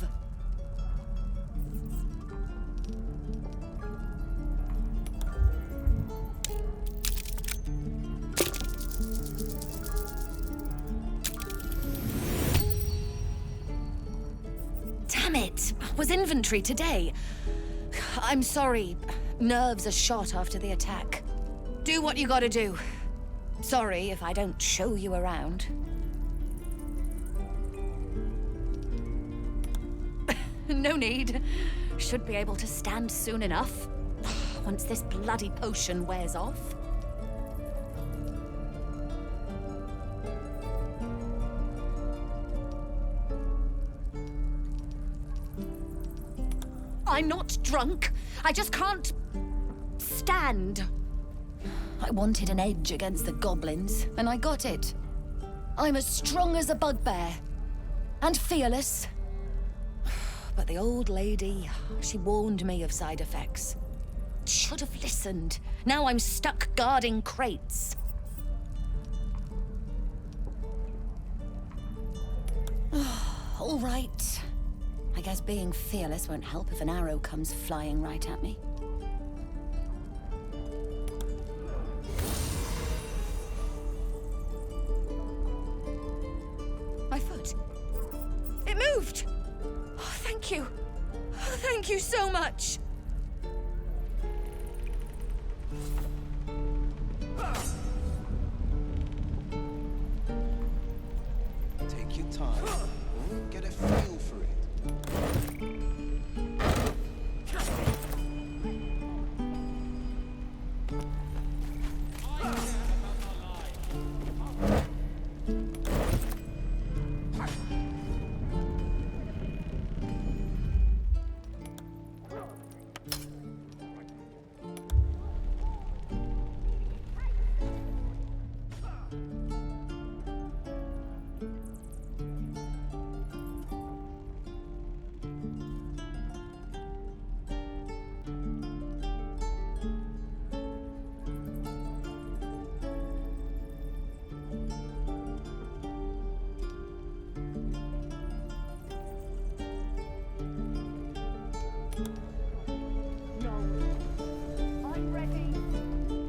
Damn it! Was inventory today. I'm sorry. Nerves are shot after the attack. Do what you gotta do. Sorry if I don't show you around. No need. Should be able to stand soon enough. Once this bloody potion wears off. I'm not drunk. I just can't stand. I wanted an edge against the goblins, and I got it. I'm as strong as a bugbear. And fearless. But the old lady, she warned me of side effects. Should have listened. Now I'm stuck guarding crates. All right. I guess being fearless won't help if an arrow comes flying right at me. that? It moved! Oh, thank you. Oh, thank you so much. Take your time. Get a feel for it.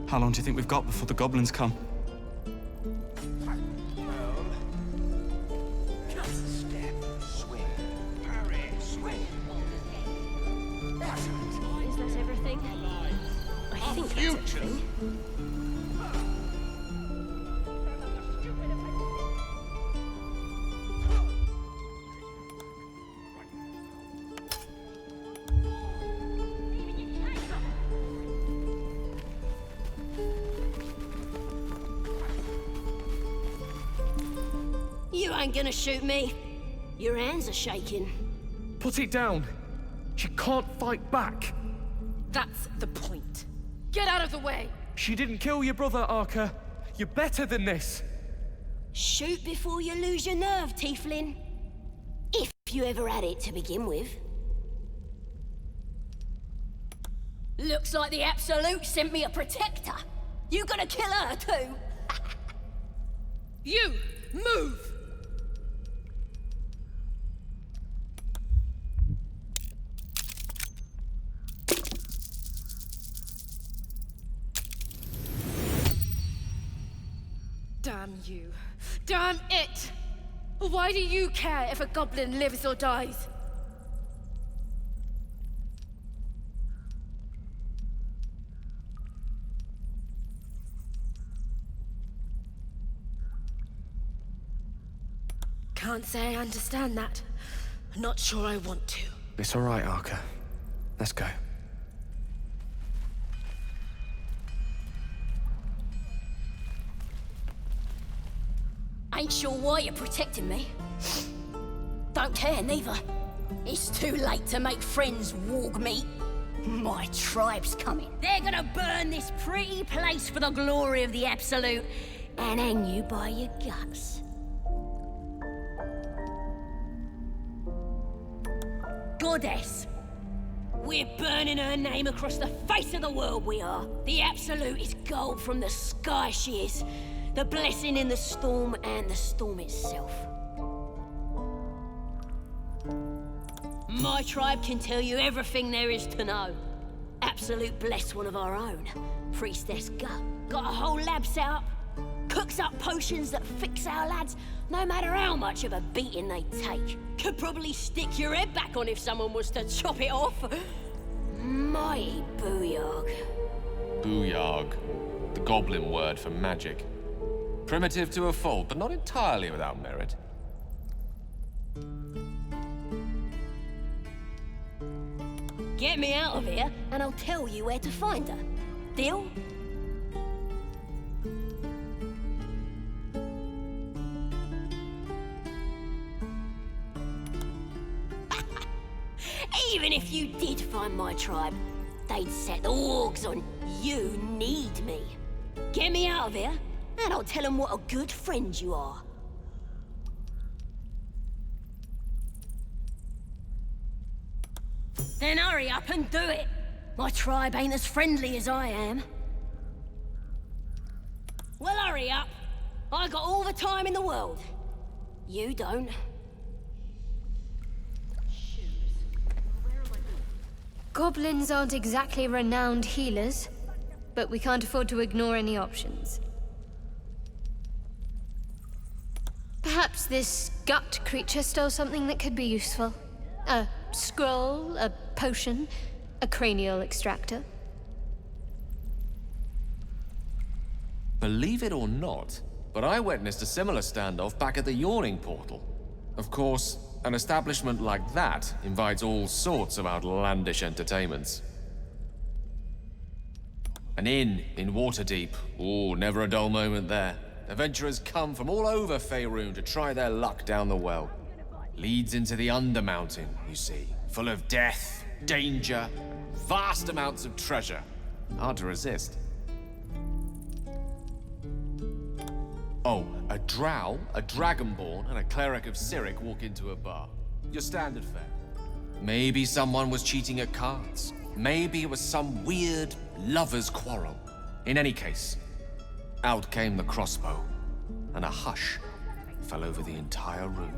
How long do you think we've got before the goblins come? Step, swing, parry, swing. Is that everything? I think that's everything. You ain't gonna shoot me. Your hands are shaking. Put it down. She can't fight back. That's the point. Get out of the way! She didn't kill your brother, Arca. You're better than this. Shoot before you lose your nerve, Tiefling. If you ever had it to begin with. Looks like the Absolute sent me a protector. You gonna kill her too? You! Move! Damn you. Damn it! Why do you care if a goblin lives or dies? Can't say I understand that. Not sure I want to. It's all right, Arca. Let's go. Ain't sure why you're protecting me. Don't care, neither. It's too late to make friends, warg meat. My tribe's coming. They're gonna burn this pretty place for the glory of the Absolute and hang you by your guts. Goddess. We're burning her name across the face of the world, we are. The Absolute is gold from the sky, she is. The blessing in the storm and the storm itself. My tribe can tell you everything there is to know. Absolute bless one of our own. Priestess Gut. Got a whole lab set up. Cooks up potions that fix our lads, no matter how much of a beating they take. Could probably stick your head back on if someone was to chop it off. Mighty booyarg. Booyarg. The goblin word for magic. Primitive to a fault, but not entirely without merit. Get me out of here, and I'll tell you where to find her. Deal? Even if you did find my tribe, they'd set the wargs on you need me. Get me out of here, and I'll tell them what a good friend you are. Then hurry up and do it. My tribe ain't as friendly as I am. Well, hurry up. I got all the time in the world. You don't. Goblins aren't exactly renowned healers, but we can't afford to ignore any options. Perhaps Perhaps this gut creature stole something that could be useful. A scroll, a potion, a cranial extractor. Believe it or not, but I witnessed a similar standoff back at the Yawning Portal. Of course, an establishment like that invites all sorts of outlandish entertainments. An inn in Waterdeep. Ooh, never a dull moment there. Adventurers come from all over Faerun to try their luck down the well. Leads into the Undermountain, you see. Full of death, danger, vast amounts of treasure. Hard to resist. Oh, a drow, a dragonborn, and a cleric of Cyric walk into a bar. Your standard fare. Maybe someone was cheating at cards. Maybe it was some weird lover's quarrel. In any case, out came the crossbow, and a hush fell over the entire room.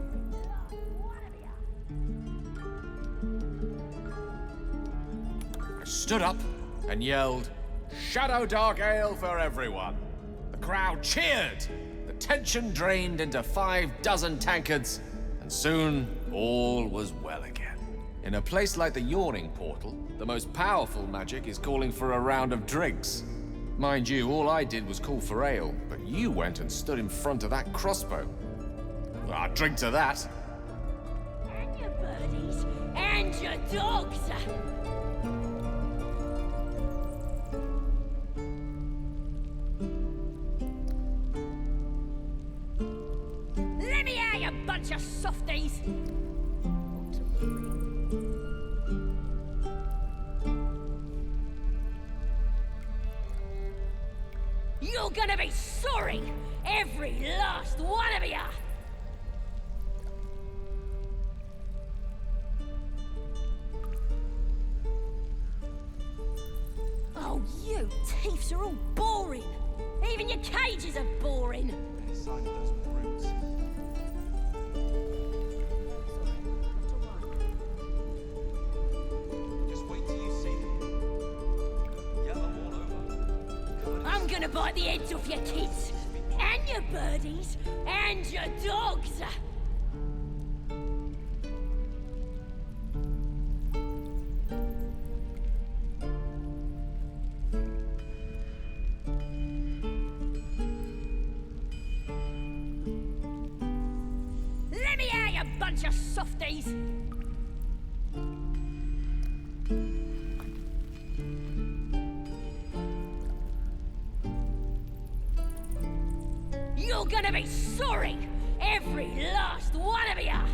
I stood up and yelled, "Shadow Dark Ale for everyone!" The crowd cheered. The tension drained into 6 tankards, and soon all was well again. In a place like the Yawning Portal, the most powerful magic is calling for a round of drinks. Mind you, all I did was call for ale, but you went and stood in front of that crossbow. Well, I'd drink to that. And your birdies, and your dogs! Let me out, you bunch of softies! You're gonna be sorry! Every last one of ya! Oh, you thiefs are all boring! Even your cages are boring! I'm gonna bite the heads off your kids, and your birdies, and your dogs! Let me out, you bunch of softies! You're gonna be sorry! Every last one of ya!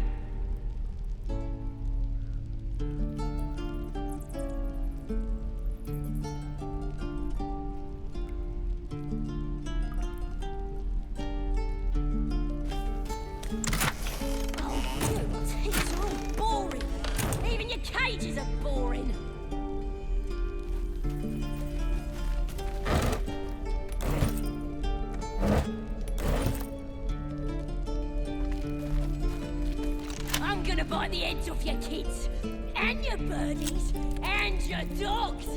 Oh, you thieves are all boring! Even your cages are boring! I'm gonna bite the heads off your kids, and your birdies, and your dogs!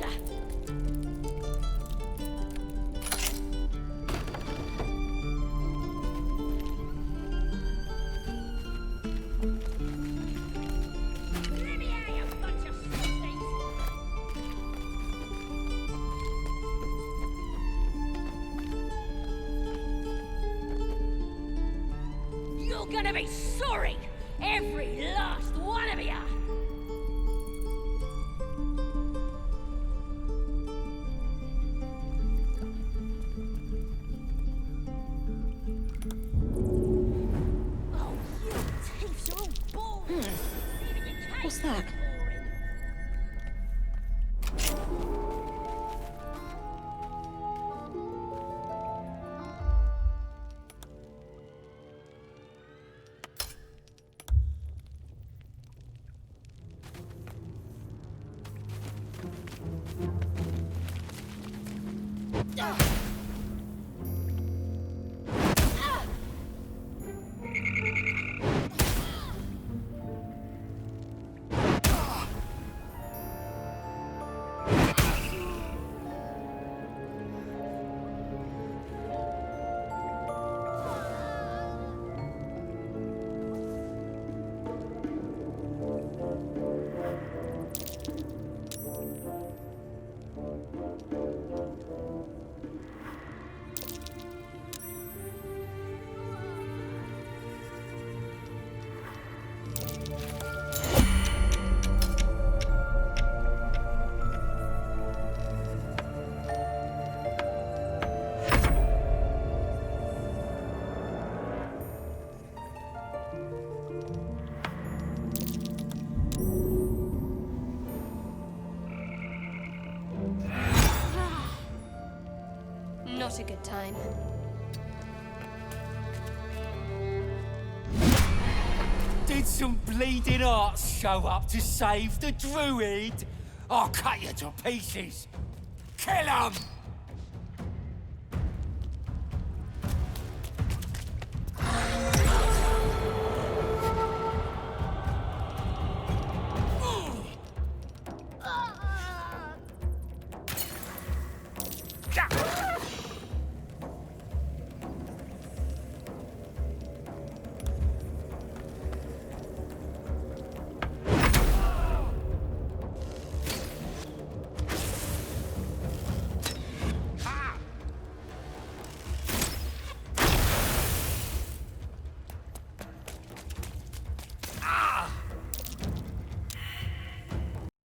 Let me out, you bunch of softies! You're gonna be sorry! Every last one of ya! Oh, you thieves are all boring! What's that? a good time. Did some bleeding arts show up to save the druid? I'll cut you to pieces. Kill 'em!